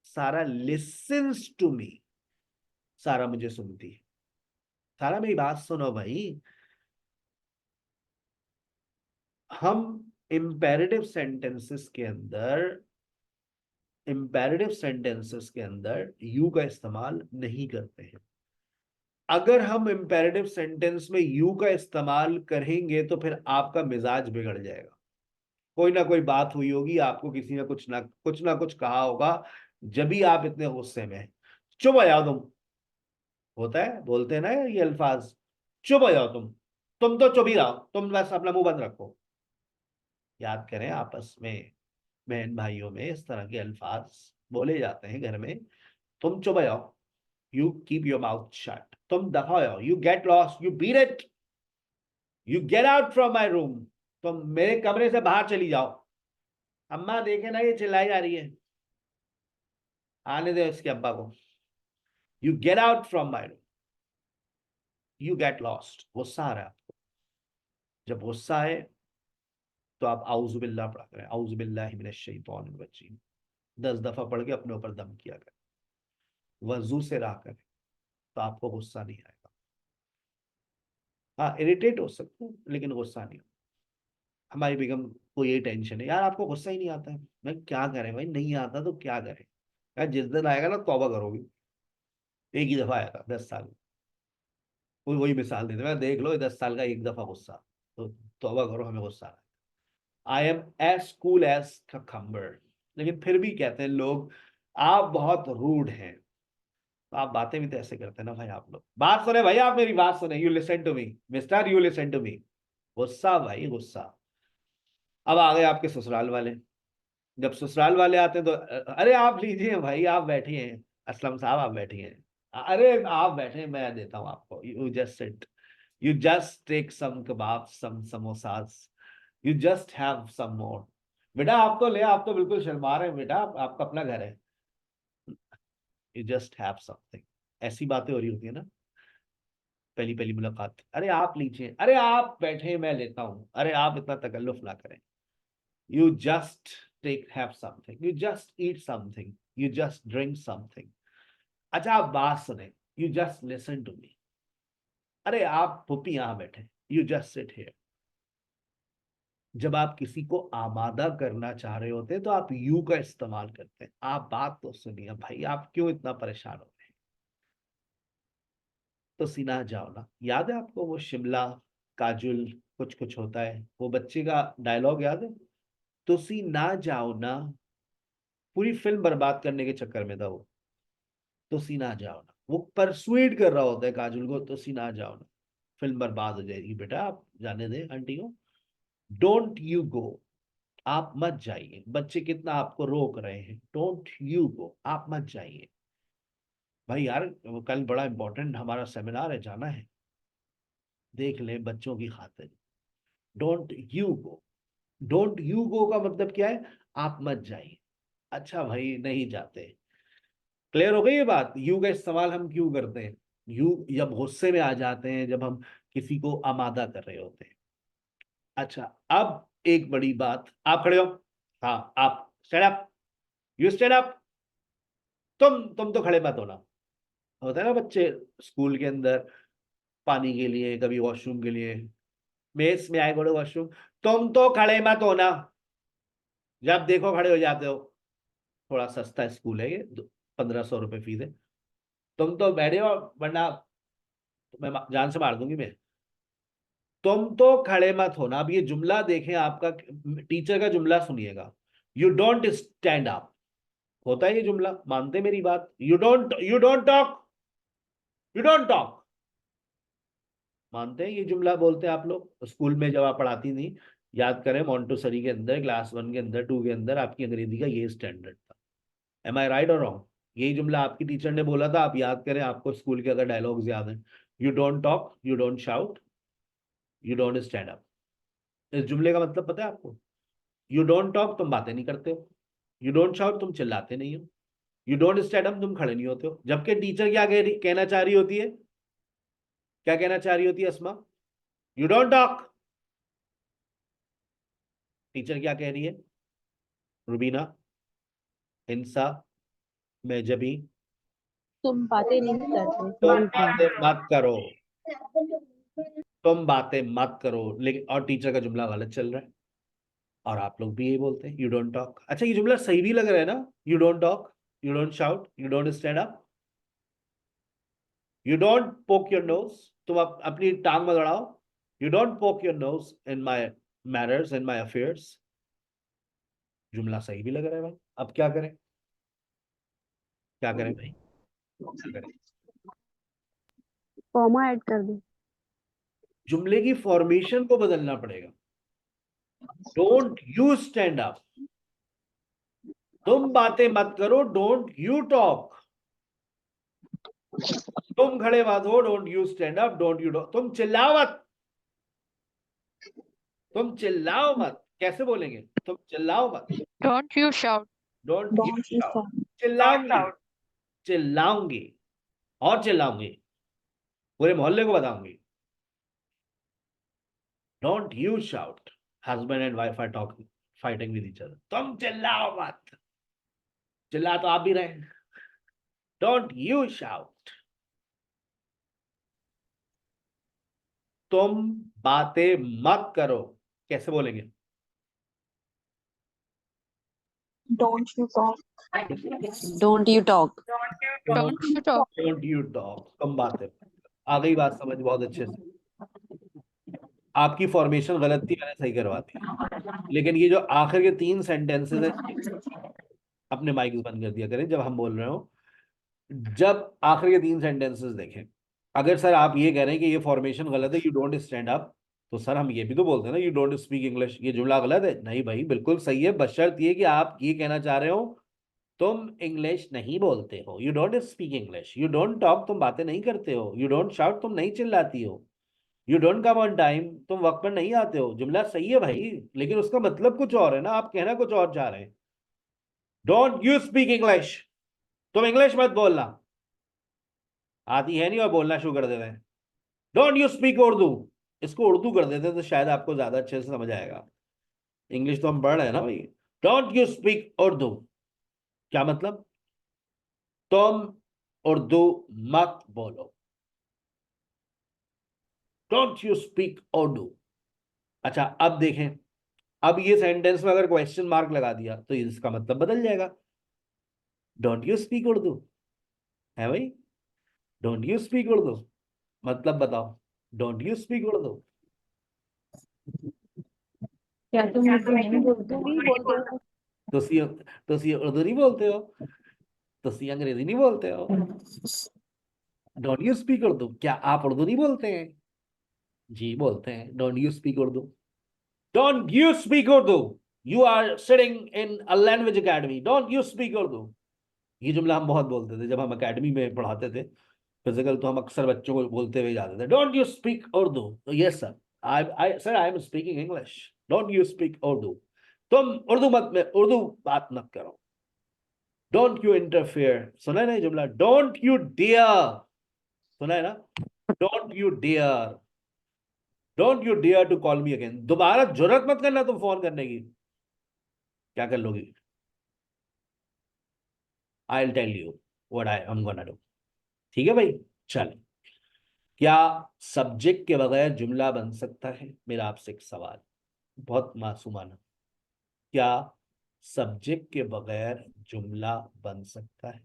सारा लिसन्स टू मी। सारा मुझे सुनती है। सारा मेरी बात सुनो भाई। हम इंपेरेटिव सेंटेंसेस के अंदर यू का इस्तेमाल नहीं करते हैं। अगर हम इंपेरेटिव सेंटेंस में यू का इस्तेमाल करेंगे तो फिर आपका मिजाज बिगड़ जाएगा। कोई ना कोई बात हुई होगी, आपको किसी ने कुछ ना कुछ कहा होगा, जब भी आप इतने गुस्से में हैं। चुप हो जाओ तुम, होता है, बोलते हैं ना ये अल्फाज, चुप हो जाओ तुम तो चुप ही रहो, तुम बस अपना मुंह बंद रखो। याद करें, आपस में बहन भाइयों में इस तरह के अल्फाज बोले जाते हैं घर में। तुम चुप हो जाओ, you keep your mouth shut. तुम दफा हो जाओ, you get lost, you beat it, you get out from my room. तुम मेरे कमरे से बाहर चली जाओ। अम्मा देखे ना ये चिल्लाई जा रही है, आने दो इसके अब्बा को। You get out from my room, you get lost. गुस्सा आ रहा है आपको, जब गुस्सा है तो आप आउज़ु बिल्लाह पढ़ा करें, आउज़ु बिल्लाहि मिनश शैतानिर रजीम 10 दफा पढ़ के अपने ऊपर दम किया करें। वजू से रहा करें तो आपको गुस्सा नहीं आएगा। हाँ, इरिटेट हो सकते हैं लेकिन गुस्सा नहीं। हमारी बेगम को यही टेंशन है, यार आपको गुस्सा ही नहीं आता है। मैं क्या करें भाई, नहीं आता तो क्या करें यार, जिस दिन आएगा ना तौबा करोगी। एक ही दफा आया था 10 साल में, वही मिसाल देते, मैं देख लो 10 साल का एक दफा गुस्सा, तो तौबा करो, हमें गुस्सा आ रहा है। I am as cool as cucumber. लेकिन फिर भी कहते हैं लोग आप बहुत रूड हैं। तो आप बातें भी तो ऐसे करते हैं ना भाई। आप लोग बात सुने भाई, आप मेरी बात सुने, you listen to me mister, you listen to me. गुस्सा भाई गुस्सा। अब आ गए आपके ससुराल वाले। जब ससुराल वाले आते हैं तो अरे आप लीजिए भाई, आप बैठिए, असलम साहब आप बैठिए, अरे आप बैठे, मैं देता हूँ आपको, you just sit, you just take some kebab, some samosas, you just have some more. बेटा आप तो ले, आप तो बिल्कुल शर्मा रहे हैं बेटा, आपका अपना घर है, यू जस्ट हैव समथिंग। ऐसी बातें हो रही होती है ना पहली पहली मुलाकात। अरे आप लीजिए, अरे आप बैठे मैं लेता हूँ, अरे आप इतना तकल्लुफ ना करें। You just have something. You just eat something. You just drink something. अच्छा आप बात सुने, You just listen to me. अरे आप पुप्पी यहाँ बैठे, You just sit here. जब आप किसी को आमादा करना चाह रहे होते हैं तो आप यू का इस्तेमाल करते हैं। आप बात तो सुनिए भाई, आप क्यों इतना परेशान हो रहे हैं? तो सीना जाओ ना। याद है आपको वो शिमला काजुल कुछ कुछ होता है, वो बच्चे का डायलॉग याद है? तो सी ना जाओ ना, पूरी फिल्म बर्बाद करने के चक्कर में था वो। तो सीना जाओ ना, वो परसुएड कर रहा होता है काजुल को, तो सीना जाओ ना, फिल्म बर्बाद हो जाएगी बेटा, आप जाने दें आंटी को। डोंट यू गो, आप मत जाइए। बच्चे कितना आपको रोक रहे हैं, डोंट यू गो, आप मत जाइए। भाई यार कल बड़ा इंपॉर्टेंट हमारा सेमिनार है, जाना है, देख लें बच्चों की खातिर। Don't you go, don't you go का मतलब क्या है? आप मत जाइए। अच्छा भाई नहीं जाते। क्लियर हो गई ये बात? यू का इस्तेमाल हम क्यों करते हैं? यू जब गुस्से में आ जाते हैं, जब हम किसी को आमादा कर रहे होते हैं। अच्छा अब एक बड़ी बात, आप खड़े हो, हाँ आप stand up, you stand up. तुम तो खड़े मत होना। होता है ना बच्चे स्कूल के अंदर पानी के लिए, कभी वॉशरूम के लिए, मेस में आए गो वॉशरूम, तुम तो खड़े मत होना। जब देखो खड़े हो जाते हो। थोड़ा सस्ता स्कूल है ये, 1500 रुपये फीस है। तुम तो बैठे हो, वरना मैं जान से मार दूंगी मैं। तुम तो खड़े मत होना। अब ये जुमला देखें आपका, टीचर का जुमला सुनिएगा। यू डोंट स्टैंड अप, होता है ये जुमला, मानते मेरी बात? You don't talk, you don't talk, मानते हैं ये जुमला बोलते हैं आप लोग स्कूल में जब आप पढ़ाती थी? याद करें मॉन्टेसरी के अंदर, क्लास 1 के अंदर, 2 के अंदर आपकी अंग्रेजी का ये स्टैंडर्ड था। एम आई राइट और रॉन्ग? यही जुमला आपकी टीचर ने बोला था, आप याद करें, आपको स्कूल के अगर डायलॉग्स याद हैं। You don't talk, you don't shout, you don't stand up. इस जुमले का मतलब पता है आपको? यू डोंट टॉक, तुम बातें नहीं करते हो। यू डोंट शाउट, तुम चिल्लाते नहीं हो। यू डोंट स्टैंड अप, तुम खड़े नहीं होते हो। जबकि टीचर क्या कहना चाह रही होती है? क्या कहना चाह रही होती है अस्मा? You don't talk. टीचर क्या कह रही है? रुबीना, इंसा, मेजबी, तुम बातें नहीं करते। तुम बातें मत करो, तुम बातें मत करो। लेकिन और टीचर का जुमला गलत चल रहा है, और आप लोग भी यही बोलते हैं, यू डोंट टॉक। अच्छा, ये जुमला सही भी लग रहा है ना? You don't talk, you don't shout, you don't stand up, you don't poke your nose, तुम अपनी टांग मत अड़ाओ। You don't poke your nose in my matters, in my affairs. जुमला सही भी लग रहा है भाई। अब क्या करें? क्या करें भाई? क्या करें? कॉमा ऐड कर दो। जुमले की फॉर्मेशन को बदलना पड़ेगा। डोंट यू स्टैंड अप, तुम बातें मत करो, डोंट यू टॉक। तुम खड़े मत हो, don't you stand up, don't you talk. तुम चिल्लाओ मत, तुम चिल्लाओ मत। कैसे बोलेंगे? तुम चिल्लाओ मत, Don't you shout. Don't you shout. चिल्लाऊंगी, चिल्लाऊंगी, और चिल्लाऊंगी, पूरे मोहल्ले को बताऊंगी। Don't you shout. Husband and wife are talking, fighting with each other. तुम चिल्लाओ मत। चिल्ला तो आप भी रहे। Don't you shout. तुम बातें मत करो। कैसे बोलेंगे? Don't you talk. Don't you talk. Don't you talk. Don't you talk, तुम बातें। आ गई बात समझ बहुत अच्छे से। आपकी फॉर्मेशन गलत थी, मैंने सही करवा दी। लेकिन ये जो आखिर के 3 सेंटेंसेस है, अपने माइक बंद कर दिया करें जब हम बोल रहे हो। जब आखिर के 3 सेंटेंसेस देखें, अगर सर आप ये कह रहे हैं कि ये फॉर्मेशन गलत है, यू डोंट स्टैंड अप, तो सर हम ये भी तो बोलते हैं ना, यू डोंट स्पीक इंग्लिश। ये जुमला गलत है? नहीं भाई, बिल्कुल सही है, बशर्त ये कि आप ये कहना चाह रहे हो तुम इंग्लिश नहीं बोलते हो। You don't speak English. You don't talk, तुम बातें नहीं करते हो। यू डोंट शाउट, तुम नहीं चिल्लाती हो। You don't come on time, तुम वक्त पर नहीं आते हो। जुमला सही है भाई, लेकिन उसका मतलब कुछ और है ना, आप कहना कुछ और चाह रहे हैं। डोंट यू स्पीक इंग्लिश, तुम इंग्लिश मत बोलना। आती है नहीं और बोलना शुरू कर देते हैं। डोंट यू स्पीक उर्दू, इसको उर्दू कर देते तो शायद आपको ज्यादा अच्छे से समझ आएगा। इंग्लिश तो हम पढ़ रहे हैं ना भाई। डोंट यू स्पीक उर्दू, क्या मतलब? तुम उर्दू मत बोलो। Don't you speak Urdu. अच्छा, अब देखें, अब ये सेंटेंस में अगर क्वेश्चन मार्क लगा दिया तो इसका मतलब बदल जाएगा। डोंट यू स्पीक उर्दू है भाई। डोंट यू स्पीक उर्दू मतलब बताओ। Don't you speak Urdu. क्या तुम उर्दू नहीं बोलते? भी बोलते हो। तुसी तुसी उर्दू नहीं बोलते हो, तुसी अंग्रेजी नहीं बोलते हो। डोंट यू स्पीक उर्दू, क्या आप उर्दू नहीं बोलते हैं? जी बोलते हैं। Don't you speak Urdu. Don't you speak Urdu, you are sitting in a language academy, don't you speak Urdu. ये जुमला हम बहुत बोलते थे जब हम अकेडमी में पढ़ाते थे फिजिकल, तो हम अक्सर बच्चों को बोलते हुए जाते थे, don't you speak Urdu. Yes sir, I am speaking English. Don't you speak Urdu, तुम उर्दू मत में उर्दू बात मत करो। डोंट यू इंटरफेयर, सुना है ना ये जुमला? डोंट यू डियर, सुना है ना? Don't you dear, don't you dear to call me again. दोबारा जरूरत मत करना तुम फोन करने की। क्या कर लोगी? I will tell you what I am gonna do. ठीक है भाई, चल। क्या सब्जेक्ट के बगैर जुमला बन सकता है? मेरा आपसे एक सवाल, बहुत मासूमाना। क्या सब्जेक्ट के बगैर जुमला बन सकता है?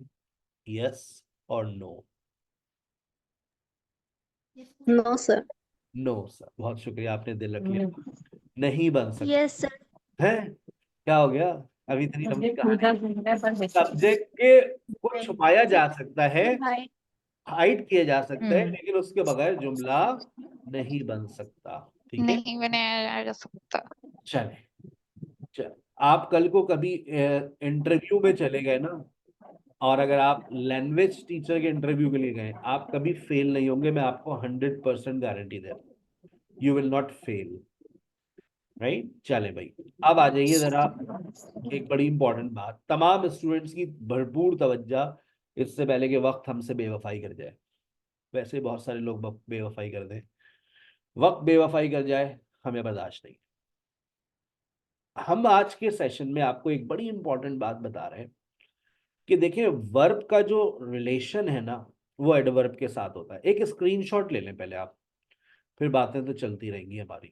यस और no? No sir. No sir, बहुत शुक्रिया, आपने दिल रख लिया। नहीं बन सकता यस सर। है। क्या हो गया? अभी इतनी लंबी कहानी। सब्जेक्ट के को छुपाया जा सकता है, हाय। हाइड किया जा सकता है, लेकिन उसके बगैर जुमला नहीं बन सकता। ठीक है, नहीं बनाया जा सकता. चले। चल, आप कल को कभी इंटरव्यू में चले गए ना, और अगर आप लैंग्वेज टीचर के इंटरव्यू के लिए गए, आप कभी फेल नहीं होंगे, मैं आपको 100% गारंटी दे रहा हूँ, you will not fail, right. चले भाई, अब आ जाइए जरा, एक बड़ी इंपॉर्टेंट बात, तमाम स्टूडेंट्स की भरपूर तवज्जो, इससे पहले कि वक्त हमसे बेवफाई कर जाए, वैसे बहुत सारे लोग बेवफाई कर दें, वक्त बेवफाई कर जाए, हमें बर्दाश्त नहीं। हम आज के सेशन में आपको एक बड़ी इंपॉर्टेंट बात बता रहे हैं कि देखिए, वर्ब का जो रिलेशन है ना, वो एडवर्ब के साथ होता है। एक स्क्रीनशॉट ले लें पहले आप, फिर बातें तो चलती रहेंगी हमारी।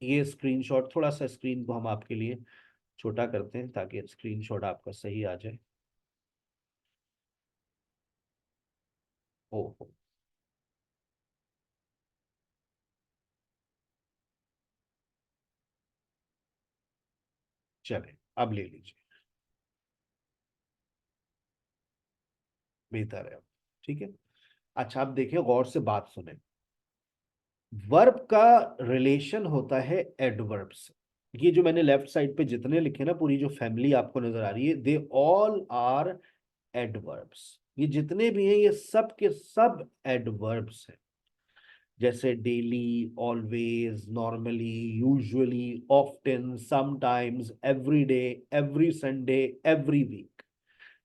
ये स्क्रीनशॉट, थोड़ा सा स्क्रीन को हम आपके लिए छोटा करते हैं ताकि स्क्रीनशॉट आपका सही आ जाए। ओहो, चले अब ले लीजिए, बेहतर है अब, ठीक है। अच्छा, आप देखिए, गौर से बात सुने, वर्ब का रिलेशन होता है एडवर्ब से। ये जो मैंने लेफ्ट साइड पे जितने लिखे ना, पूरी जो फैमिली आपको नजर आ रही है, दे ऑल आर एडवर्ब्स। ये जितने भी हैं, ये सब के सब एडवर्ब्स हैं। जैसे daily, always, normally, usually, often, sometimes, every day, every Sunday, every week,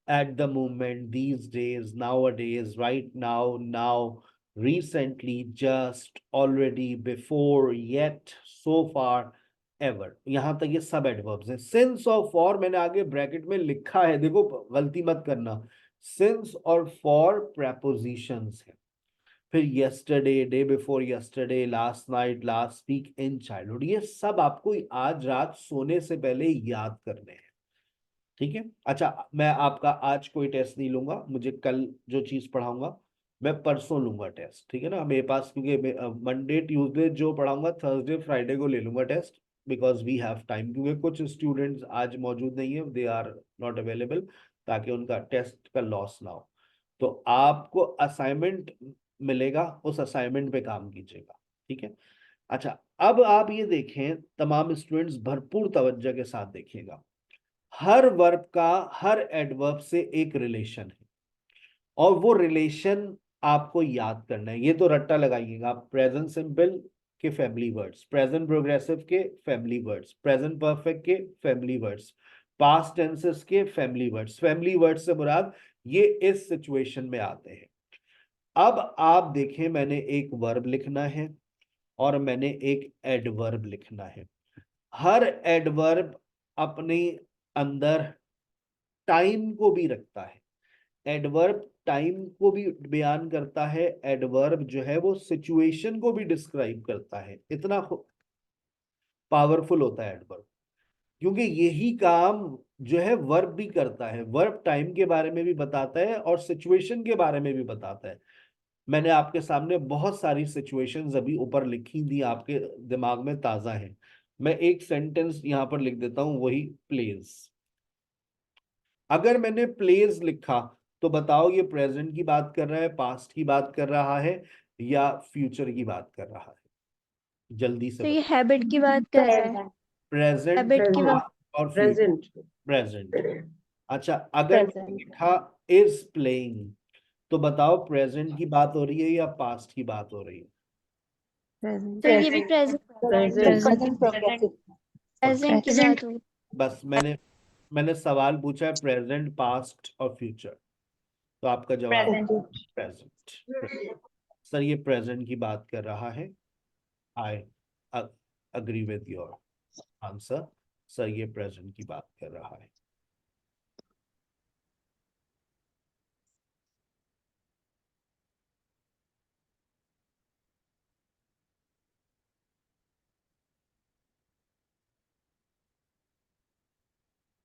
at the moment, these days, nowadays, right now, now, recently, just, already, before, yet, so far, ever, यहां तक ये सब एडवर्ब्स हैं। सिंस और फॉर मैंने आगे ब्रैकेट में लिखा है, देखो गलती मत करना, सिंस और फॉर प्रेपोजिशंस है। फिर yesterday, day before yesterday, last night, last week, in childhood, ये सब आपको आज रात सोने से पहले याद करने हैं, ठीक है। अच्छा, मैं आपका आज कोई टेस्ट नहीं लूंगा, मुझे कल जो चीज पढ़ाऊंगा मैं परसों लूंगा टेस्ट, ठीक है ना। मेरे पास क्योंकि मंडे ट्यूसडे जो पढ़ाऊंगा, थर्सडे फ्राइडे को ले लूंगा test, because we have time, क्योंकि कुछ स्टूडेंट्स आज मौजूद नहीं है, दे आर नॉट अवेलेबल, ताकि उनका टेस्ट का लॉस ना हो। तो आपको असाइनमेंट मिलेगा, उस असाइनमेंट पे काम कीजिएगा, ठीक है। अच्छा, अब आप ये देखें, तमाम स्टूडेंट्स भरपूर तवज्जो के साथ देखिएगा, हर वर्ब का हर एडवर्ब से एक रिलेशन है, और वो रिलेशन आपको याद करना है। ये तो रट्टा लगाइएगा आप, प्रेजेंट सिंपल के फैमिली वर्ड्स, प्रेजेंट प्रोग्रेसिव के फैमिली वर्ड्स, प्रेजेंट परफेक्ट के फैमिली वर्ड्स, पास्ट टेंसेस के फैमिली वर्ड्स। फैमिली वर्ड्स से मुराद ये इस सिचुएशन में आते हैं। अब आप देखें, मैंने एक वर्ब लिखना है और मैंने एक एडवर्ब लिखना है। हर एडवर्ब अपने अंदर टाइम को भी रखता है, एडवर्ब टाइम को भी बयान करता है, एडवर्ब जो है वो सिचुएशन को भी डिस्क्राइब करता है। इतना पावरफुल होता है एडवर्ब, क्योंकि यही काम जो है वर्ब भी करता है। वर्ब टाइम के बारे में भी बताता है और सिचुएशन के बारे में भी बताता है। मैंने आपके सामने बहुत सारी सिचुएशंस अभी ऊपर लिखी थी, आपके दिमाग में ताजा है। मैं एक सेंटेंस यहां पर लिख देता हूं, वही प्लेज। अगर मैंने प्लेज लिखा तो बताओ, ये प्रेजेंट की बात कर रहा है, पास्ट की बात कर रहा है, या फ्यूचर की बात कर रहा है? जल्दी से तो ये बताओ। हैबिट की बात कर रहा है, प्रेजेंट हैबिट की बात, और फ्यूचर, प्रेजेंट प्रेजेंट। अच्छा, अगर मैंने प्रेजेंट, लिखा इज प्लेइंग, तो बताओ प्रेजेंट की बात हो रही है या पास्ट की बात हो रही है? प्रेजेंट, तो ये भी प्रेजेंट, प्रेजेंट प्रेजेंट की बात हो। बस मैंने सवाल पूछा है, प्रेजेंट, पास्ट और फ्यूचर, तो आपका जवाब प्रेजेंट। सर ये प्रेजेंट की बात कर रहा है, I agree with your answer. Sir ये प्रेजेंट की बात कर रहा है।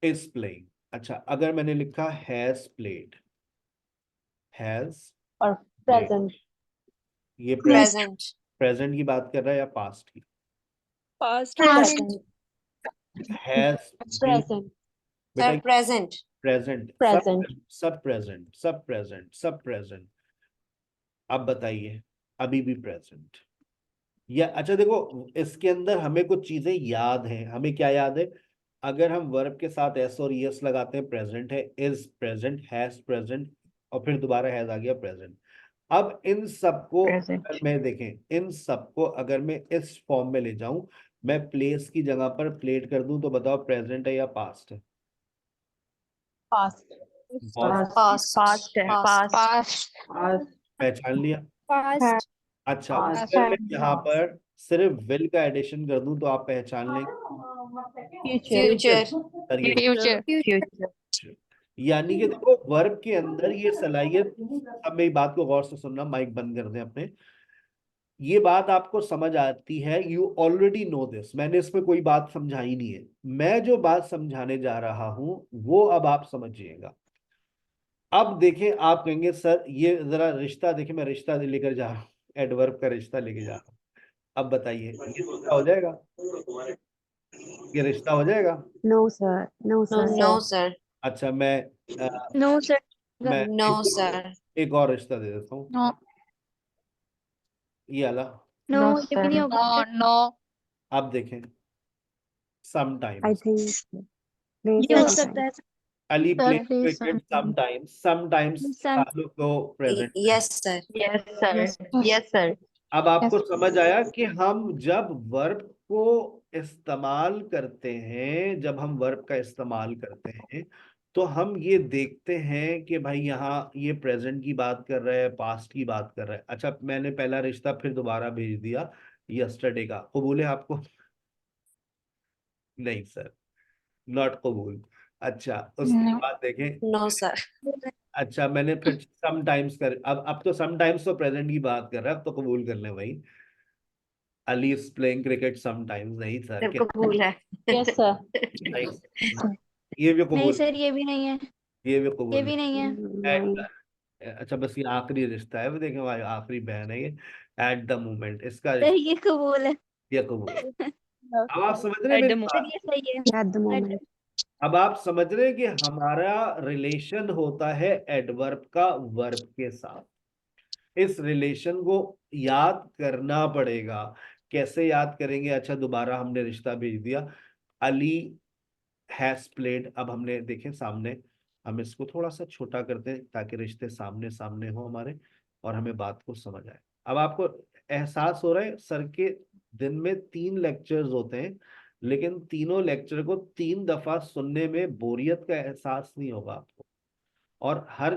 Is playing. अच्छा, अगर मैंने लिखा हैज प्लेड, हैज और प्लेड, ये प्रेजेंट प्रेजेंट की बात कर रहा है या पास्ट की? पास्ट, हैज बीन, प्रेजेंट, बेटा प्रेजेंट प्रेजेंट, प्रेजेंट, सब प्रेजेंट, सब प्रेजेंट, सब प्रेजेंट। अब बताइए, अभी भी प्रेजेंट या? अच्छा देखो, इसके अंदर हमें कुछ चीजें याद हैं। हमें क्या याद है? अगर हम वर्ब के साथ एस और ईएस लगाते हैं, प्रेजेंट है, इज प्रेजेंट, हैज प्रेजेंट, और फिर दोबारा हैज आ गया प्रेजेंट। अब इन सबको अगर मैं देखें, इन सबको अगर मैं इस फॉर्म में ले जाऊं, मैं प्लेस की जगह पर प्लेट कर दूं, तो बताओ प्रेजेंट है या पास्ट है? पास्ट बहुत पास्ट है पास्ट पास्ट पहचान लिया। पास्ट अच्छा, Past. अगर मैं यहाँ पर सिर्फ विल का एडिशन कर दूं तो आप पहचान लेंगे। फ्यूचर सर ये फ्यूचर फ्यूचर यानी कि देखो, वर्ब के अंदर ये सलाहियत, अब मेरी बात को गौर से सुनना, माइक बंद कर दें अपने। ये बात आपको समझ आती है, यू ऑलरेडी नो दिस, मैंने इसमें कोई बात समझाई नहीं है। मैं जो बात समझाने जा रहा हूं वो अब आप समझिएगा। अब देखें, आप कहेंगे सर ये जरा रिश्ता देखें, मैं रिश्ता लेकर जा रहा हूँ, एडवर्ब का रिश्ता लेके जा रहा हूँ। अब बताइए, ये रिश्ता हो जाएगा? ये रिश्ता हो जाएगा? No sir no no sir अच्छा, मैं नो सर मैं नो इसको सर एक और रिश्ता दे देता हूँ, नो ये वाला। नो No, ये भी नहीं sir. होगा नो सर। नो अब देखें, I समटाइम्स, think ये हो सकता है Ali play sir. Cricket sometimes, sometimes सम ताल्लुक तो present. Yes sir yes sir अब आपको समझ आया कि हम जब वर्ब को इस्तेमाल करते हैं, जब हम वर्ब का इस्तेमाल करते हैं, तो हम ये देखते हैं कि भाई यहाँ ये प्रेजेंट की बात कर रहा है, पास्ट की बात कर रहा है। अच्छा, मैंने पहला रिश्ता फिर दोबारा भेज दिया यस्टरडे का, कबूल है आपको? नहीं सर, नॉट कबूल। अच्छा, उसके बाद देखें, नो सर अच्छा मैंने फिर समटाइम्स कर, अब तो समटाइम्स तो प्रेजेंट की बात कर रहा है, अब तो कबूल कर लें भाई। Ali is playing cricket sometimes, नहीं सर, सर कबूल है yes sir नहीं, ये भी नहीं कबूल, सर ये भी नहीं है, ये भी ये कबूल भी नहीं है। नहीं अच्छा बस ये आखिरी रिश्ता है, वो देखें हमारी आखिरी बहन है ये, एट द मोमेंट इसका सर ये कबूल है। ये कबूल। अब आप समझ रहे हैं मेरी सर बात? ये सही है। at the moment अब आप समझ रहे हैं कि हमारा रिलेशन होता है एडवर्ब का वर्ब के साथ। इस रिलेशन को याद करना पड़ेगा। कैसे याद करेंगे? अच्छा, दोबारा हमने रिश्ता भेज दिया, अली हैज प्लेड। अब हमने देखें सामने, हम इसको थोड़ा सा छोटा करते हैं ताकि रिश्ते सामने सामने हो हमारे, और हमें बात को समझ आए। अब आपको एहसास हो रहा है, सर के दिन में 3 लेक्चर्स होते हैं, लेकिन तीनों लेक्चर को 3 दफा सुनने में बोरियत का एहसास नहीं होगा आपको, और हर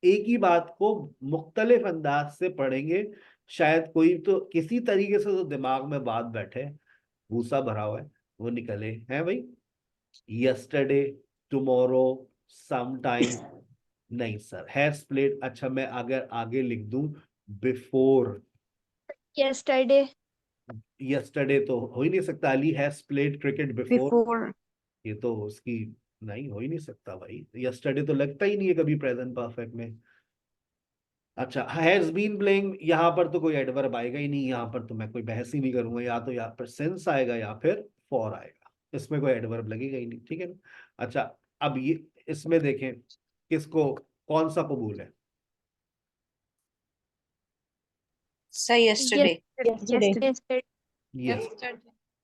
एक ही बात को मुख्तलिफ अंदाज से पढ़ेंगे। शायद कोई तो किसी तरीके से तो दिमाग में बात बैठे, भूसा भरा हुआ है वो निकले, है भाई। यस्टरडे, टुमारो, समटाइम, नहीं सर, हैज प्लेड। अच्छा, मैं अगर आगे लिख दूं बिफोर यस्टरडे यस्टरडे, तो हो ही नहीं सकता। Ali has played cricket before, before ये तो उसकी नहीं, हो ही नहीं सकता भाई। यस्टरडे तो लगता ही नहीं है कभी प्रेजेंट परफेक्ट में। अच्छा, हैज बीन प्लेइंग, यहाँ पर तो कोई एडवर्ब आएगा ही नहीं, यहाँ पर तो मैं कोई बहस ही नहीं करूंगा, या तो यहाँ पर सिंस आएगा या फिर फॉर आएगा, इसमें कोई एडवर्ब लगेगा ही नहीं, ठीक है ना? अच्छा, अब ये इसमें देखें किसको, कौन सा कबूल है? Sir yesterday yesterday yes,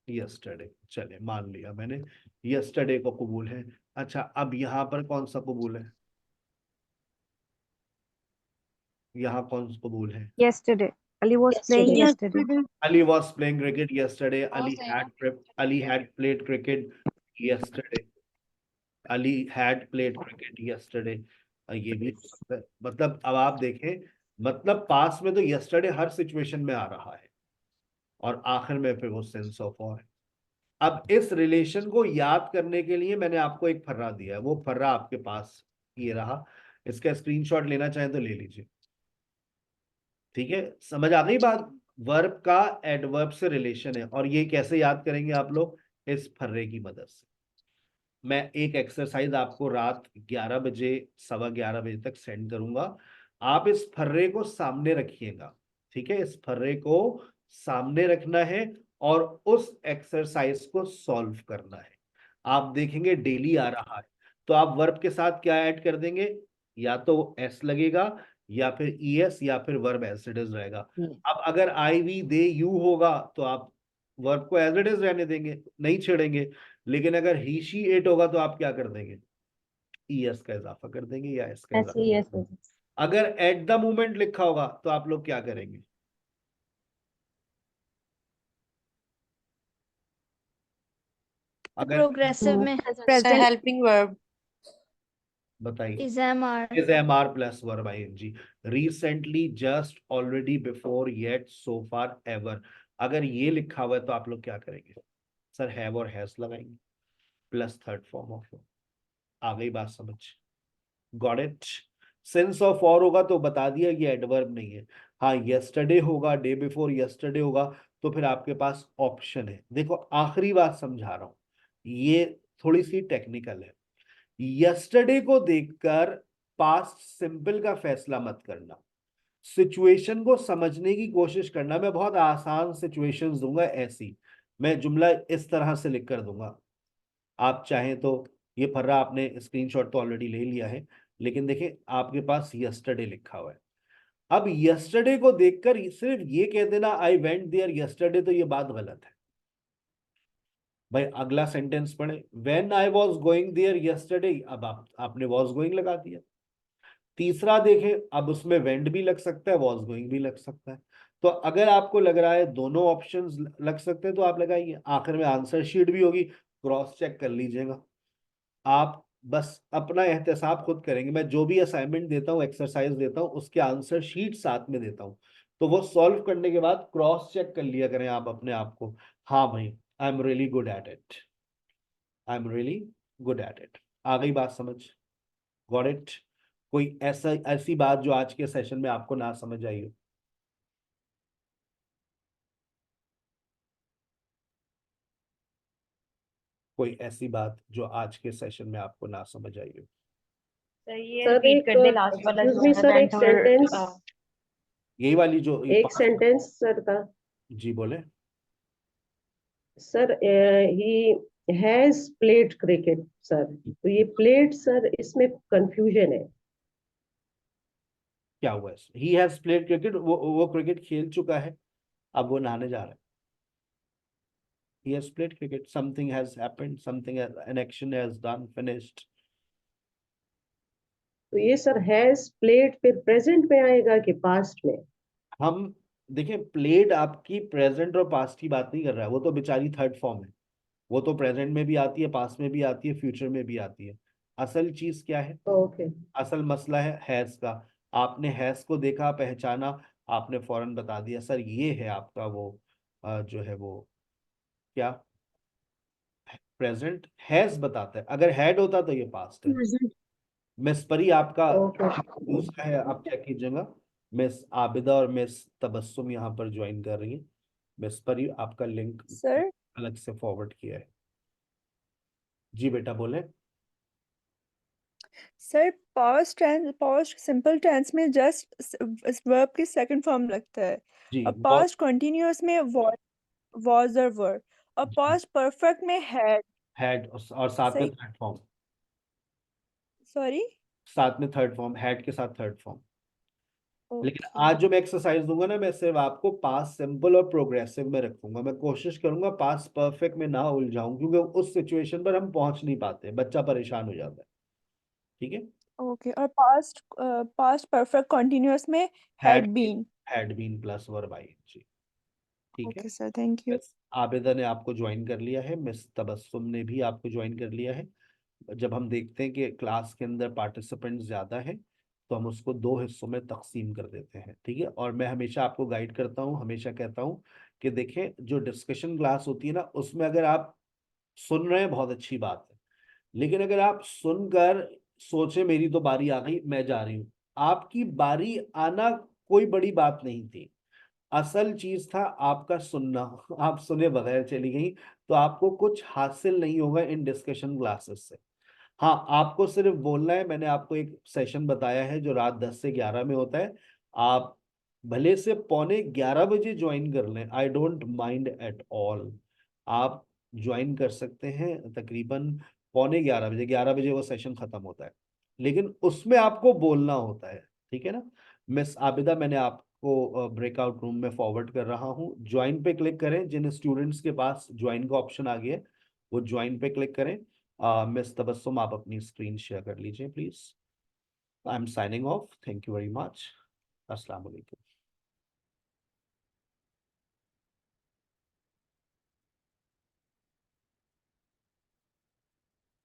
yesterday, चले मान लिया मैंने, यस्टरडे को कबूल है। अच्छा, अब यहाँ पर कौन सा कबूल है? यहाँ कौन सा कबूल है? yesterday Ali was playing yesterday Ali was playing cricket yesterday. और सही Ali had played cricket yesterday. Ali had played cricket yesterday. ये भी हो सकता है। मतलब अब आप देखें, मतलब पास में तो yesterday हर सिचुएशन में आ रहा है, और आखिर में फिर वो सेंस ऑफ और है। अब इस रिलेशन को याद करने के लिए मैंने आपको एक फर्रा दिया है, वो फर्रा आपके पास ये रहा, इसका स्क्रीनशॉट लेना चाहें तो ले लीजिए, ठीक है? समझ आ गई बात? वर्ब का एडवर्ब से रिलेशन है, और ये कैसे याद करेंगे आप लोग? इस फर्रे की मदद से। मैं एक एक्सरसाइज आपको रात 11 बजे, 11:15 बजे तक सेंड करूंगा। आप इस फर्रे को सामने रखिएगा, ठीक है? इस फर्रे को सामने रखना है और उस एक्सरसाइज को सॉल्व करना है। आप देखेंगे डेली आ रहा है, तो आप वर्ब के साथ क्या ऐड कर देंगे? या तो एस लगेगा, या फिर ईएस, या फिर वर्ब एज इट इज रहेगा। अब अगर आई वी दे यू होगा तो आप वर्ब को एज इट इज रहने देंगे, नहीं छेड़ेंगे। लेकिन अगर ही शी इट होगा तो आप क्या कर देंगे, ईएस का इजाफा कर देंगे या एस का ऐसे इजाफा। ही यस। अगर एट द मोमेंट लिखा होगा तो आप लोग क्या करेंगे, अगर प्रोग्रेसिव में Sir, helping verb. बताइए, is am are is MR plus verb ing. Recently, just, already, before, yet, so far, ever. अगर ये लिखा हुआ है तो आप लोग क्या करेंगे, सर हैव और हैज लगाएंगे प्लस थर्ड फॉर्म ऑफ। आ गई बात समझ, गॉट इट। सिंस ऑफ और होगा तो बता दिया ये एडवर्ब नहीं है। हाँ यस्टरडे होगा, डे बिफोर यस्टरडे होगा तो फिर आपके पास ऑप्शन है। देखो आखिरी बात समझा रहा हूं, ये थोड़ी सी टेक्निकल है। यस्टरडे को देखकर पास्ट सिंपल का फैसला मत करना, सिचुएशन को समझने की कोशिश करना। मैं बहुत आसान सिचुएशंस दूंगा, ऐसी मैं जुमला इस तरह से लिख कर दूंगा। आप चाहें तो ये फर्रा आपने स्क्रीनशॉट तो ऑलरेडी ले लिया है, लेकिन देखें आपके पास यस्टरडे लिखा हुआ है। अब यस्टरडे को देखकर सिर्फ ये कह देना आई वेंट देयर यस्टरडे, तो ये बात गलत है भाई। अगला सेंटेंस पढ़े, when I was going there yesterday, अब आपने वाज गोइंग लगा दिया। तीसरा देखें, अब उसमें वेंट भी लग सकता है, वाज गोइंग भी लग सकता है। तो अगर आपको लग रहा है दोनों ऑप्शंस लग सकते हैं तो आप लगाइए। आखिर में आंसर शीट भी होगी, क्रॉस चेक कर लीजिएगा। आप बस अपना एहतसाब खुद करेंगे। मैं जो भी असाइनमेंट देता हूँ, एक्सरसाइज देता हूँ, उसके आंसर शीट साथ में देता हूँ, तो वो सॉल्व करने के बाद क्रॉस चेक कर लिया करें आप अपने आप को। हाँ भाई, I am really good at it, I am really good at it. आ गई बात समझ, गॉट इट। कोई ऐसी बात जो आज के सेशन में आपको ना समझ आई हो? कोई ऐसी बात जो आज के सेशन में आपको ना समझ आई हो? सर एक एक्सक्यूज मी सर, एक सेंटेंस, यही वाली जो एक सेंटेंस सर था। जी बोले। Sir he has played cricket sir, तो ये प्लेड सर इसमें कंफ्यूजन है। क्या हुआ है, ही हैज प्लेड क्रिकेट, वो क्रिकेट खेल चुका है, अब वो नहाने जा रहा है। He has played cricket. Something has happened. An action has done, finished. तो ये सर हैज प्लेड फिर प्रेजेंट में आएगा कि पास्ट में? हम देखें, प्लेड आपकी प्रेजेंट और पास्ट की बात नहीं कर रहा है, वो तो बेचारी थर्ड फॉर्म है। वो तो प्रेजेंट में भी आती है, पास्ट में भी आती है, फ्यूचर में भी आती है। असल चीज क्या है, ओके असल मसला है हैज का। आपने हैज को देखा, पहचाना, आपने फौरन बता दिया सर ये है आपका वो जो है वो क्या, प्रेजेंट। हैज बताता है, अगर हैड होता तो ये पास्ट है। मिस परी आपका ओके दूसरा है, आप चेक कीजिएगा। मिस आबिदा और मिस तबस्सुम यहाँ पर ज्वाइन कर रही है। मिस परी आपका लिंक सर अलग से फॉरवर्ड किया है। जी बेटा बोले। सर पास्ट सिंपल टेंस में जस्ट वर्ब की सेकंड फॉर्म लगता है, जी और पास्ट कंटिन्यूअस में was और were, और पास्ट परफेक्ट में हैड और साथ में सही। थर्ड फॉर्म, सॉरी साथ में थर्ड फॉर्म, हैड के साथ थर्ड फॉर्म। लेकिन ओके आज जो मैं एक्सरसाइज दूंगा ना, मैं सिर्फ आपको पास्ट सिंपल और प्रोग्रेसिव में रखूंगा। मैं कोशिश करूंगा पास्ट परफेक्ट में ना उलझाऊं, क्योंकि उस सिचुएशन पर हम पहुंच नहीं पाते, बच्चा परेशान हो जाता है। ठीक है, ओके, और पास्ट परफेक्ट कंटिन्यूअस में had been. Had been plus verb ING. ठीक है, okay sir, thank you. Miss Abida ने आपको ज्वाइन कर लिया है, मिस तबस्सुम ने भी आपको ज्वाइन कर लिया है। जब हम देखते हैं कि क्लास के अंदर पार्टिसिपेंट ज्यादा है तो हम उसको दो हिस्सों में तकसीम कर देते हैं। ठीक है, और मैं हमेशा आपको गाइड करता हूँ, हमेशा कहता हूँ कि देखें जो डिस्कशन क्लास होती है ना, उसमें अगर आप सुन रहे हैं बहुत अच्छी बात है, लेकिन अगर आप सुनकर सोचे मेरी तो बारी आ गई, मैं जा रही हूँ, आपकी बारी आना कोई बड़ी बात नहीं थी। असल चीज था आपका सुनना। आप सुने बगैर चली गई तो आपको कुछ हासिल नहीं होगा इन डिस्कशन क्लासेस से। हाँ आपको सिर्फ बोलना है। मैंने आपको एक सेशन बताया है जो रात 10 से 11 में होता है। आप भले से पौने 11 बजे ज्वाइन कर लें, I don't mind at all. आप ज्वाइन कर सकते हैं तकरीबन पौने 11 बजे, 11 बजे वो सेशन खत्म होता है, लेकिन उसमें आपको बोलना होता है। ठीक है ना। मिस आबिदा मैंने को ब्रेकआउट रूम में फॉरवर्ड कर रहा हूँ। ज्वाइन पे क्लिक करें, जिन स्टूडेंट्स के पास ज्वाइन का ऑप्शन आ गया है वो ज्वाइन पे क्लिक करें। मिस तबस्सुम, आप अपनी स्क्रीन शेयर कर लीजिए please. I am signing off, thank you very much, अस्सलाम वालेकुम।